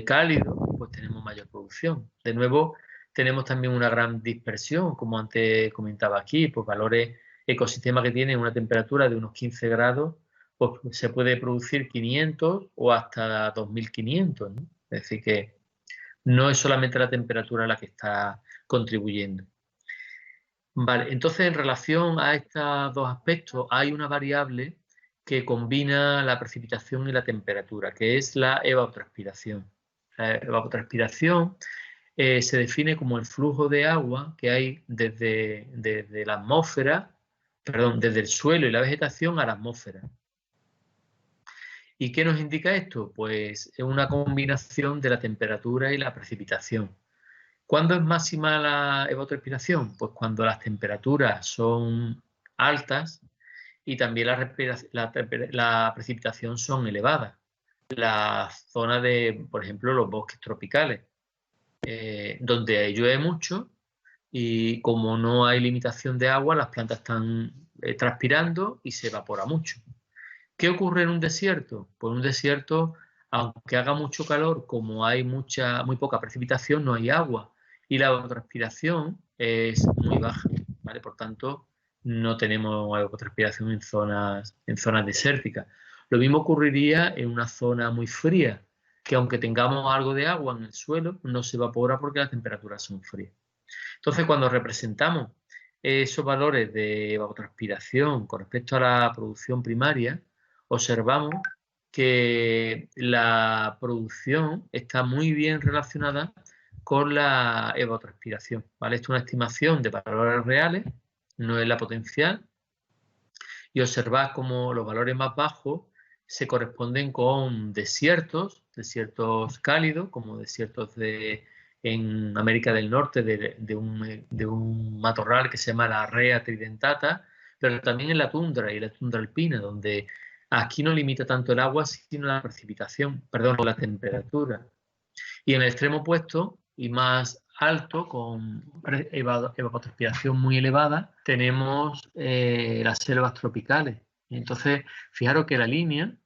cálido, pues tenemos mayor producción. De nuevo, tenemos también una gran dispersión, como antes comentaba aquí, pues valores, ecosistemas que tienen una temperatura de unos 15 grados, pues se puede producir 500 o hasta 2500, ¿no? Es decir, que no es solamente la temperatura la que está contribuyendo. Vale, entonces en relación a estos dos aspectos hay una variable que combina la precipitación y la temperatura, que es la evapotranspiración. La evapotranspiración se define como el flujo de agua que hay desde la atmósfera, desde el suelo y la vegetación a la atmósfera. ¿Y qué nos indica esto? Pues es una combinación de la temperatura y la precipitación. ¿Cuándo es máxima la evapotranspiración? Pues cuando las temperaturas son altas y también la precipitación son elevadas. La zona de, por ejemplo, los bosques tropicales, donde llueve mucho y como no hay limitación de agua, las plantas están transpirando y se evapora mucho. ¿Qué ocurre en un desierto? Pues en un desierto, aunque haga mucho calor, como hay muy poca precipitación, no hay agua y la evapotranspiración es muy baja, ¿vale? Por tanto, no tenemos evapotranspiración en zonas desérticas. Lo mismo ocurriría en una zona muy fría, que aunque tengamos algo de agua en el suelo, no se evapora porque las temperaturas son frías. Entonces, cuando representamos esos valores de evapotranspiración con respecto a la producción primaria, observamos que la producción está muy bien relacionada con la evapotranspiración, ¿vale? Esto es una estimación de valores reales, no es la potencial, y observad cómo los valores más bajos se corresponden con desiertos cálidos, como desiertos en América del Norte, de un matorral que se llama la Rea tridentata, pero también en la tundra y la tundra alpina, donde aquí no limita tanto el agua, sino la precipitación, la temperatura. Y en el extremo opuesto, y más alto, con evapotranspiración muy elevada, tenemos las selvas tropicales. Entonces, fijaros que la línea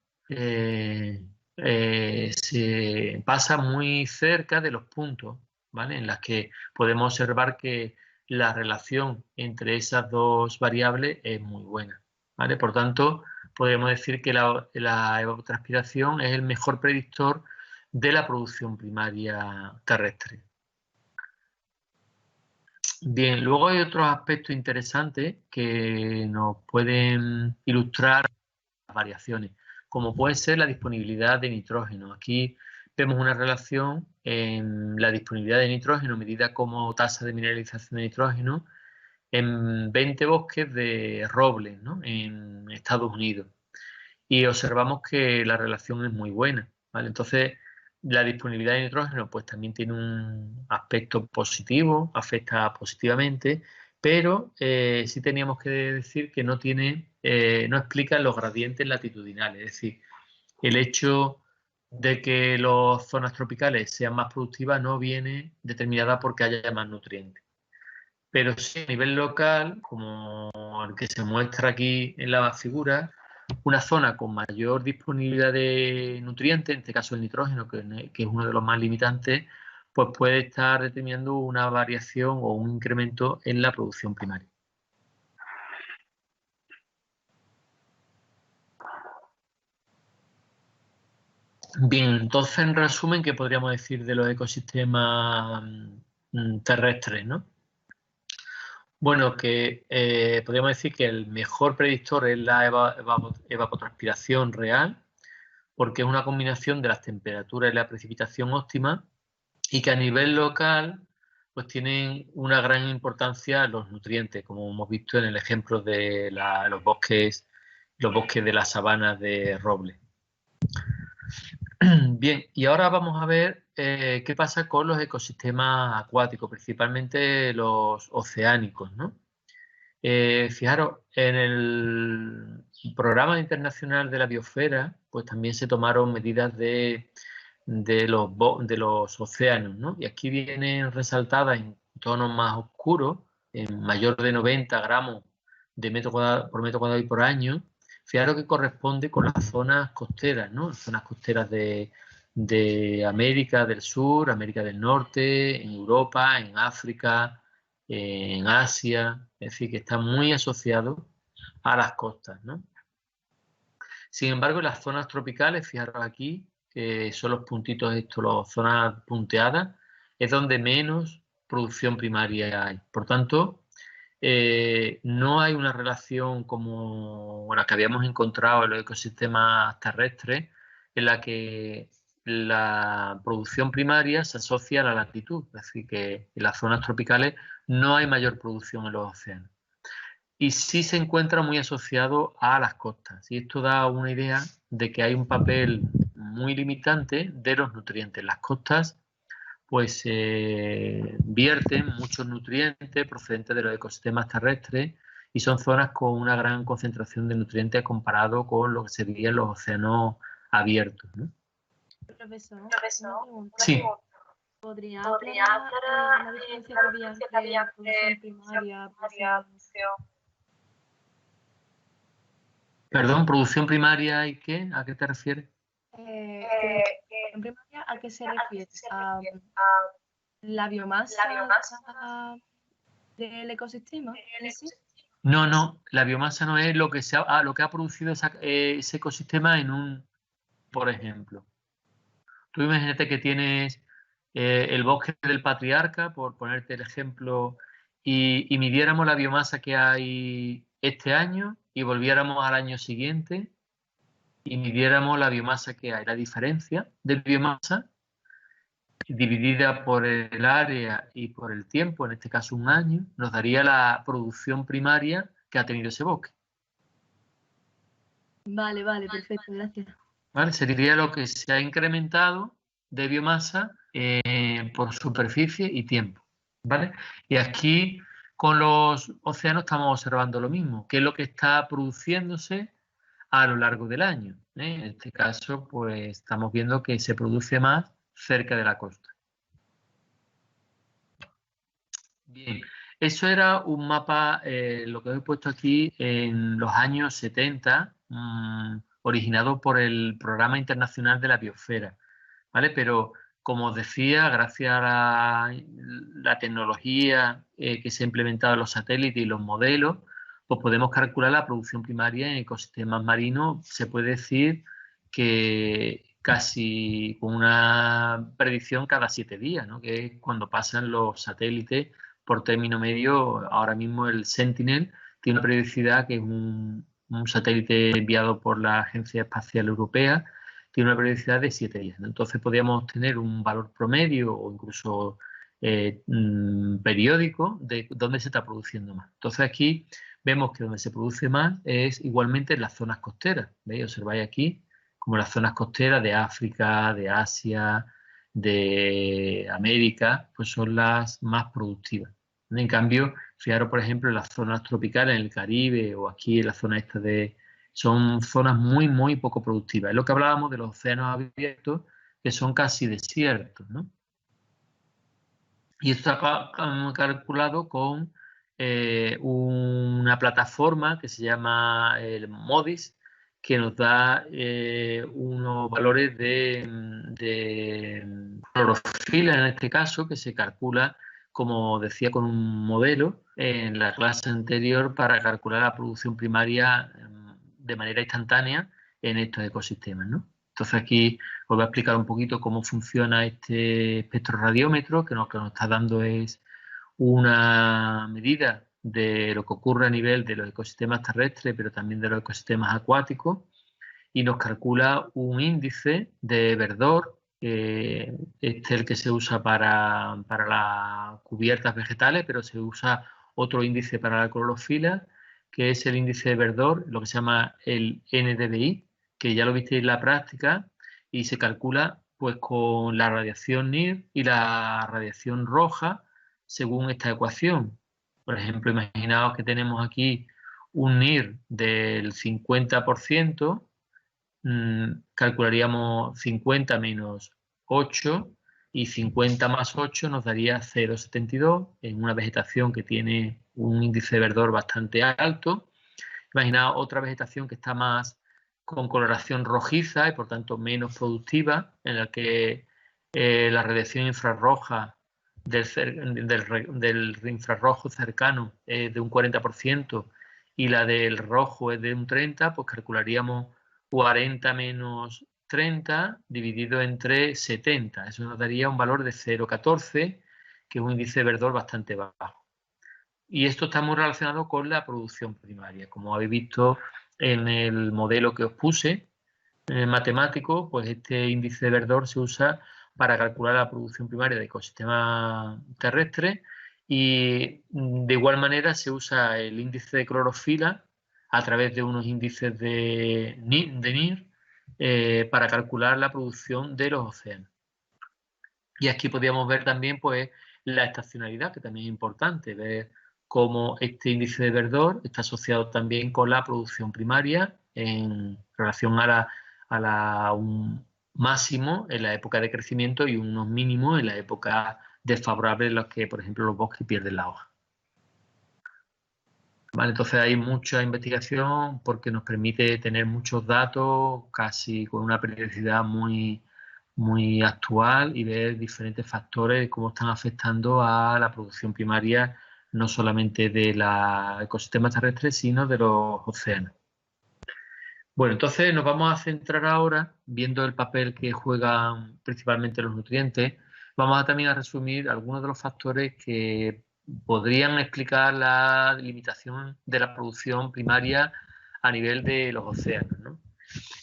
se pasa muy cerca de los puntos, ¿vale? En las que podemos observar que la relación entre esas dos variables es muy buena, ¿vale? Por tanto, podríamos decir que la evapotranspiración es el mejor predictor de la producción primaria terrestre. Bien, luego hay otros aspectos interesantes que nos pueden ilustrar las variaciones, como puede ser la disponibilidad de nitrógeno. Aquí vemos una relación en la disponibilidad de nitrógeno medida como tasa de mineralización de nitrógeno en 20 bosques de roble, ¿no?, en Estados Unidos. Y observamos que la relación es muy buena, ¿vale? Entonces, la disponibilidad de nitrógeno pues también tiene un aspecto positivo, afecta positivamente, pero sí teníamos que decir que no explica los gradientes latitudinales, es decir, el hecho de que las zonas tropicales sean más productivas no viene determinada porque haya más nutrientes. Pero sí, a nivel local, como el que se muestra aquí en la figura, una zona con mayor disponibilidad de nutrientes, en este caso el nitrógeno, que es uno de los más limitantes, pues puede estar determinando una variación o un incremento en la producción primaria. Bien, entonces en resumen, ¿qué podríamos decir de los ecosistemas terrestres, ¿no? Bueno, que podríamos decir que el mejor predictor es la evapotranspiración real, porque es una combinación de las temperaturas y la precipitación óptima, y que a nivel local pues tienen una gran importancia los nutrientes, como hemos visto en el ejemplo de los bosques de las sabanas de roble. Bien, y ahora vamos a ver qué pasa con los ecosistemas acuáticos, principalmente los oceánicos, ¿no? Fijaros, en el Programa Internacional de la Biosfera, pues también se tomaron medidas de los océanos, ¿no? Y aquí vienen resaltadas en tonos más oscuros, en mayor de 90 gramos de por metro cuadrado y por año. Fijaros que corresponde con las zonas costeras, ¿no? Las zonas costeras de América del Sur, América del Norte, en Europa, en África, en Asia, es decir, que está muy asociado a las costas, ¿no? Sin embargo, en las zonas tropicales, fijaros aquí, que son los puntitos estos, las zonas punteadas, es donde menos producción primaria hay. Por tanto, no hay una relación como la que habíamos encontrado en los ecosistemas terrestres, en la que la producción primaria se asocia a la latitud, es decir, que en las zonas tropicales no hay mayor producción en los océanos. Y sí se encuentra muy asociado a las costas. Y esto da una idea de que hay un papel muy limitante de los nutrientes. Las costas pues vierten muchos nutrientes procedentes de los ecosistemas terrestres y son zonas con una gran concentración de nutrientes comparado con lo que serían los océanos abiertos, ¿no? Profesor, sí. ¿Podría aclarar la diferencia que había entre producción primaria, Perdón, producción primaria y qué? ¿A qué te refieres? ¿Producción primaria a qué se refiere? ¿A la biomasa del ecosistema en sí? No, la biomasa no es lo que ha producido ese ecosistema por ejemplo. Tú imagínate que tienes el bosque del Patriarca, por ponerte el ejemplo, y midiéramos la biomasa que hay este año y volviéramos al año siguiente y midiéramos la biomasa que hay. La diferencia de biomasa dividida por el área y por el tiempo, en este caso un año, nos daría la producción primaria que ha tenido ese bosque. Vale, perfecto, gracias. ¿Vale? Sería lo que se ha incrementado de biomasa por superficie y tiempo, ¿vale? Y aquí con los océanos estamos observando lo mismo, qué es lo que está produciéndose a lo largo del año, ¿eh? En este caso, pues estamos viendo que se produce más cerca de la costa. Bien, eso era un mapa, lo que he puesto aquí en los años 70, originado por el Programa Internacional de la Biosfera, ¿vale? Pero, como os decía, gracias a la tecnología que se ha implementado en los satélites y los modelos, pues podemos calcular la producción primaria en ecosistemas marinos. Se puede decir que casi con una predicción cada 7 días, ¿no? Que es cuando pasan los satélites por término medio. Ahora mismo el Sentinel tiene una periodicidad que es un satélite enviado por la Agencia Espacial Europea, tiene una periodicidad de 7 días, ¿no? Entonces podríamos tener un valor promedio o incluso periódico de dónde se está produciendo más. Entonces aquí vemos que donde se produce más es igualmente en las zonas costeras. ¿Veis? Observáis aquí como las zonas costeras de África, de Asia, de América, pues son las más productivas. En cambio, fijaros, por ejemplo, en las zonas tropicales, en el Caribe o aquí en la zona esta son zonas muy, muy poco productivas. Es lo que hablábamos de los océanos abiertos, que son casi desiertos, ¿no? Y esto está calculado con una plataforma que se llama el MODIS, que nos da unos valores de clorofila, en este caso, que se calcula, como decía, con un modelo en la clase anterior para calcular la producción primaria de manera instantánea en estos ecosistemas, ¿no? Entonces aquí os voy a explicar un poquito cómo funciona este espectroradiómetro, que lo que nos está dando es una medida de lo que ocurre a nivel de los ecosistemas terrestres, pero también de los ecosistemas acuáticos, y nos calcula un índice de verdor, este es el que se usa para las cubiertas vegetales, pero se usa otro índice para la clorofila, que es el índice de verdor, lo que se llama el NDVI, que ya lo visteis en la práctica, y se calcula pues con la radiación NIR y la radiación roja según esta ecuación. Por ejemplo, imaginaos que tenemos aquí un NIR del 50%, calcularíamos 50 menos 8 y 50 más 8 nos daría 0,72 en una vegetación que tiene un índice de verdor bastante alto. Imaginaos otra vegetación que está más con coloración rojiza y por tanto menos productiva, en la que la radiación infrarroja del infrarrojo cercano es de un 40% y la del rojo es de un 30%, pues calcularíamos 40 menos 30 dividido entre 70. Eso nos daría un valor de 0,14, que es un índice de verdor bastante bajo. Y esto está muy relacionado con la producción primaria. Como habéis visto en el modelo que os puse, matemático, pues este índice de verdor se usa para calcular la producción primaria de ecosistemas terrestres y de igual manera se usa el índice de clorofila a través de unos índices de NIR para calcular la producción de los océanos. Y aquí podríamos ver también pues la estacionalidad, que también es importante, ver cómo este índice de verdor está asociado también con la producción primaria en relación a un máximo en la época de crecimiento y unos mínimos en la época desfavorable en los que, por ejemplo, los bosques pierden la hoja. ¿Vale? Entonces hay mucha investigación porque nos permite tener muchos datos casi con una periodicidad muy actual y ver diferentes factores de cómo están afectando a la producción primaria, no solamente de los ecosistemas terrestres, sino de los océanos. Bueno, entonces nos vamos a centrar ahora, viendo el papel que juegan principalmente los nutrientes, vamos también a resumir algunos de los factores que podrían explicar la limitación de la producción primaria a nivel de los océanos, ¿no?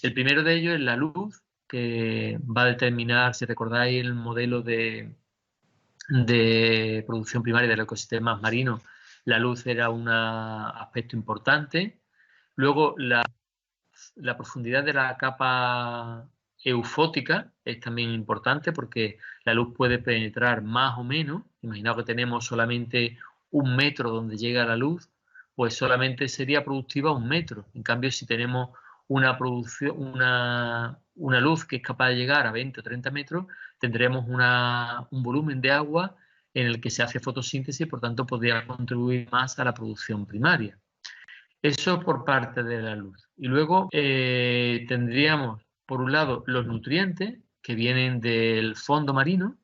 El primero de ellos es la luz, que va a determinar, si recordáis el modelo de producción primaria de los ecosistemas marinos, la luz era un aspecto importante. Luego la profundidad de la capa eufótica es también importante porque la luz puede penetrar más o menos. Imaginaos que tenemos solamente 1 metro donde llega la luz, pues solamente sería productiva 1 metro. En cambio, si tenemos una luz que es capaz de llegar a 20 o 30 metros, tendremos un volumen de agua en el que se hace fotosíntesis y por tanto podría contribuir más a la producción primaria. Eso por parte de la luz. Y luego tendríamos, por un lado, los nutrientes que vienen del fondo marino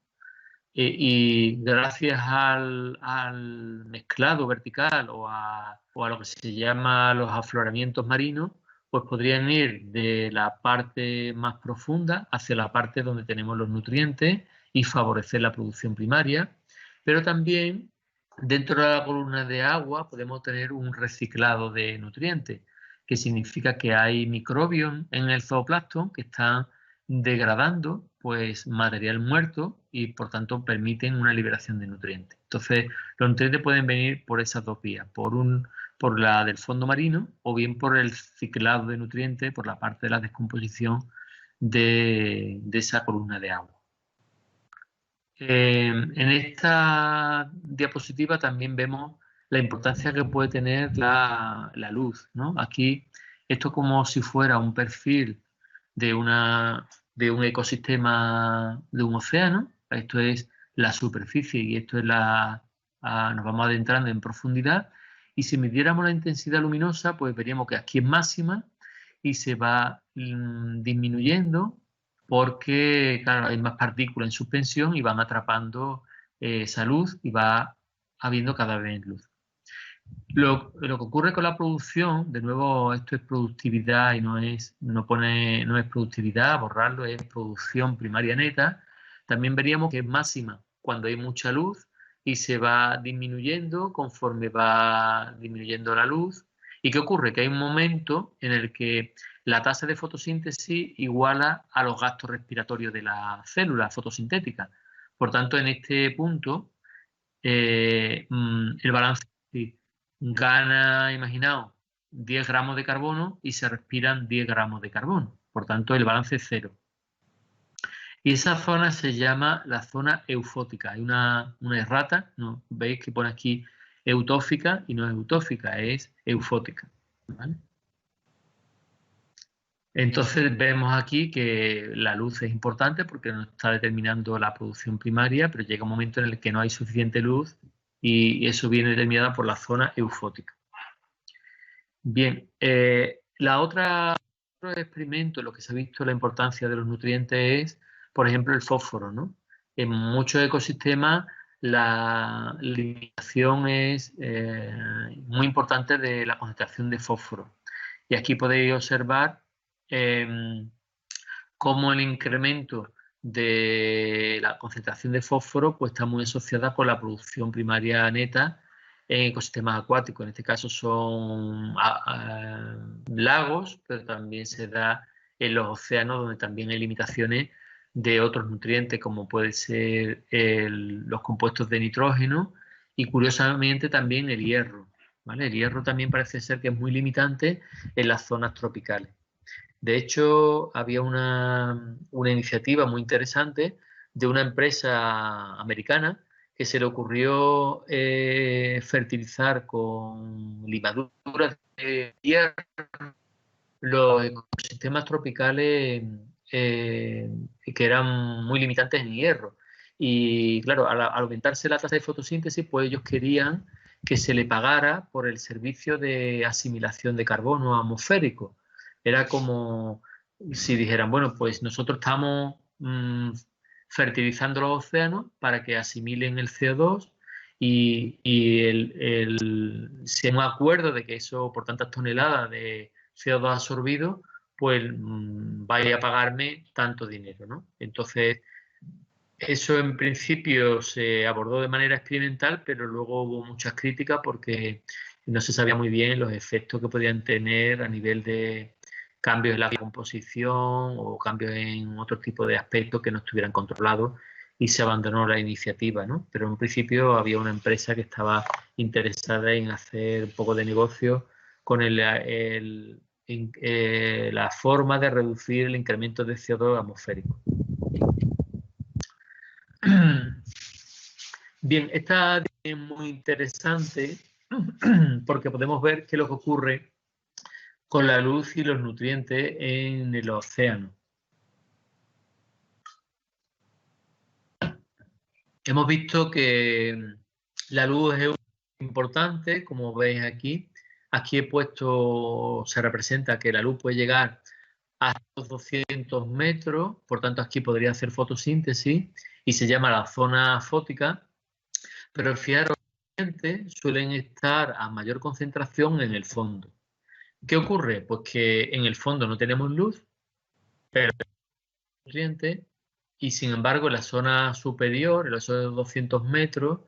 y gracias al mezclado vertical o a lo que se llama los afloramientos marinos, pues podrían ir de la parte más profunda hacia la parte donde tenemos los nutrientes y favorecer la producción primaria, pero también dentro de la columna de agua podemos tener un reciclado de nutrientes, que significa que hay microbios en el zooplancton que están degradando pues material muerto y por tanto permiten una liberación de nutrientes. Entonces los nutrientes pueden venir por esas dos vías, por la del fondo marino o bien por el ciclado de nutrientes, por la parte de la descomposición de esa columna de agua. En esta diapositiva también vemos la importancia que puede tener la luz, ¿no? Aquí esto como si fuera un perfil de un ecosistema de un océano. Esto es la superficie y esto es nos vamos adentrando en profundidad, y si midiéramos la intensidad luminosa, pues veríamos que aquí es máxima y se va disminuyendo porque, claro, hay más partículas en suspensión y van atrapando esa luz y va habiendo cada vez luz. Lo que ocurre con la producción, de nuevo, esto es productividad y no es productividad, borrarlo, es producción primaria neta. También veríamos que es máxima cuando hay mucha luz y se va disminuyendo conforme va disminuyendo la luz. ¿Y qué ocurre? Que hay un momento en el que la tasa de fotosíntesis iguala a los gastos respiratorios de la célula fotosintética. Por tanto, en este punto, el balance gana, imaginaos, 10 gramos de carbono y se respiran 10 gramos de carbono. Por tanto, el balance es cero. Y esa zona se llama la zona eufótica. Hay una errata, ¿no? Veis que pone aquí eutófica y no es eutófica, es eufótica, ¿vale? Entonces vemos aquí que la luz es importante porque nos está determinando la producción primaria, pero llega un momento en el que no hay suficiente luz y eso viene determinado por la zona eufótica. Bien, otro experimento en lo que se ha visto la importancia de los nutrientes es, por ejemplo, el fósforo, ¿no? En muchos ecosistemas la limitación es muy importante de la concentración de fósforo. Y aquí podéis observar cómo el incremento de la concentración de fósforo pues, está muy asociada con la producción primaria neta en ecosistemas acuáticos. En este caso son lagos, pero también se da en los océanos, donde también hay limitaciones de otros nutrientes, como pueden ser los compuestos de nitrógeno y, curiosamente, también el hierro, ¿vale? El hierro también parece ser que es muy limitante en las zonas tropicales. De hecho, había una iniciativa muy interesante de una empresa americana que se le ocurrió fertilizar con limaduras de hierro los ecosistemas tropicales que eran muy limitantes en hierro. Y claro, al aumentarse la tasa de fotosíntesis, pues ellos querían que se le pagara por el servicio de asimilación de carbono atmosférico. Era como si dijeran, bueno, pues nosotros estamos fertilizando los océanos para que asimilen el CO2 y si hay un acuerdo de que eso, por tantas toneladas de CO2 absorbido, pues vaya a pagarme tanto dinero, ¿no? Entonces, eso en principio se abordó de manera experimental, pero luego hubo muchas críticas porque no se sabía muy bien los efectos que podían tener a nivel de cambios en la composición o cambios en otro tipo de aspectos que no estuvieran controlados y se abandonó la iniciativa, ¿no? Pero en principio había una empresa que estaba interesada en hacer un poco de negocio con la forma de reducir el incremento de CO2 atmosférico. Bien, esta es muy interesante porque podemos ver qué es lo que ocurre con la luz y los nutrientes en el océano. Hemos visto que la luz es importante, como veis aquí. Aquí he puesto, se representa que la luz puede llegar hasta los 200 metros, por tanto aquí podría hacer fotosíntesis y se llama la zona fótica, pero fijaros, los nutrientes suelen estar a mayor concentración en el fondo. ¿Qué ocurre? Pues que en el fondo no tenemos luz, pero tenemos nutrientes, y sin embargo en la zona superior, en la zona de 200 metros,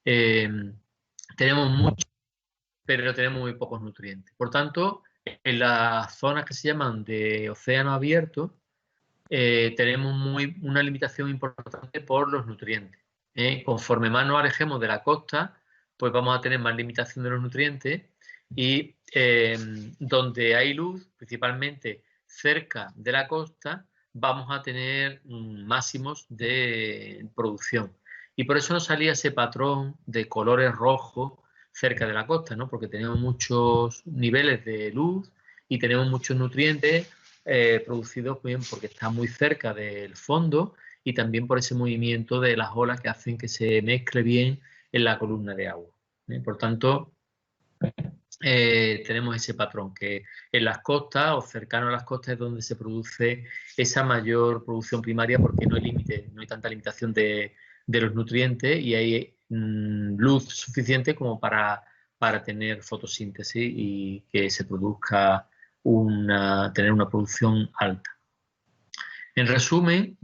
tenemos mucho, pero tenemos muy pocos nutrientes. Por tanto, en las zonas que se llaman de océano abierto, tenemos una limitación importante por los nutrientes. Conforme más nos alejemos de la costa, pues vamos a tener más limitación de los nutrientes, y donde hay luz, principalmente cerca de la costa, vamos a tener máximos de producción. Y por eso nos salía ese patrón de colores rojos cerca de la costa, ¿no? Porque tenemos muchos niveles de luz y tenemos muchos nutrientes producidos bien porque está muy cerca del fondo, y también por ese movimiento de las olas que hacen que se mezcle bien en la columna de agua. Por tanto, tenemos ese patrón, que en las costas o cercano a las costas es donde se produce esa mayor producción primaria, porque no hay límite, no hay tanta limitación de los nutrientes, y hay luz suficiente como para tener fotosíntesis y que se produzca tener una producción alta. En resumen,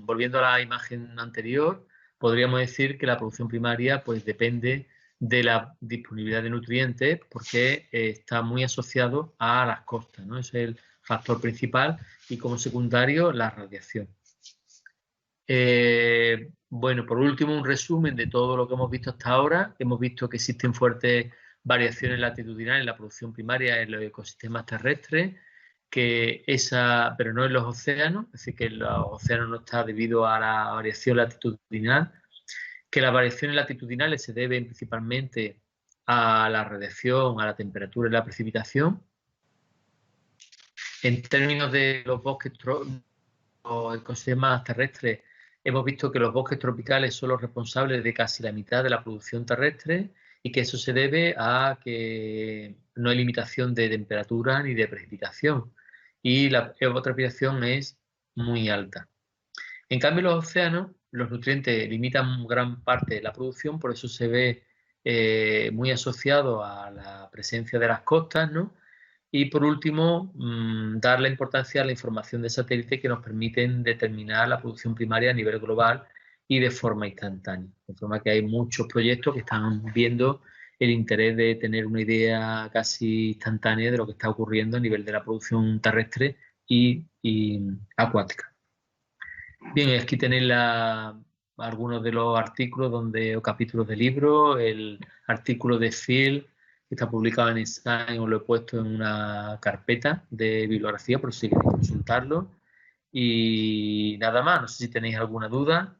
volviendo a la imagen anterior, podríamos decir que la producción primaria pues depende de la disponibilidad de nutrientes, porque está muy asociado a las costas, ¿no? Ese es el factor principal, y como secundario la radiación. Bueno, por último, un resumen de todo lo que hemos visto hasta ahora. Hemos visto que existen fuertes variaciones latitudinales en la producción primaria en los ecosistemas terrestres, pero no en los océanos, es decir, que en los océanos no está debido a la variación latitudinal, que las variaciones latitudinales se deben principalmente a la radiación, a la temperatura y la precipitación. En términos de los bosques, los ecosistemas terrestres, hemos visto que los bosques tropicales son los responsables de casi la mitad de la producción terrestre, y que eso se debe a que no hay limitación de temperatura ni de precipitación, y la evapotranspiración es muy alta. En cambio, los océanos, los nutrientes limitan gran parte de la producción, por eso se ve muy asociado a la presencia de las costas, ¿no? Y por último, dar la importancia a la información de satélite, que nos permiten determinar la producción primaria a nivel global y de forma instantánea. De forma que hay muchos proyectos que están viendo el interés de tener una idea casi instantánea de lo que está ocurriendo a nivel de la producción terrestre y acuática. Bien, aquí tenéis algunos de los artículos o capítulos de libros. El artículo de Phil, que está publicado en Science, os lo he puesto en una carpeta de bibliografía por si queréis consultarlo. Y nada más, no sé si tenéis alguna duda.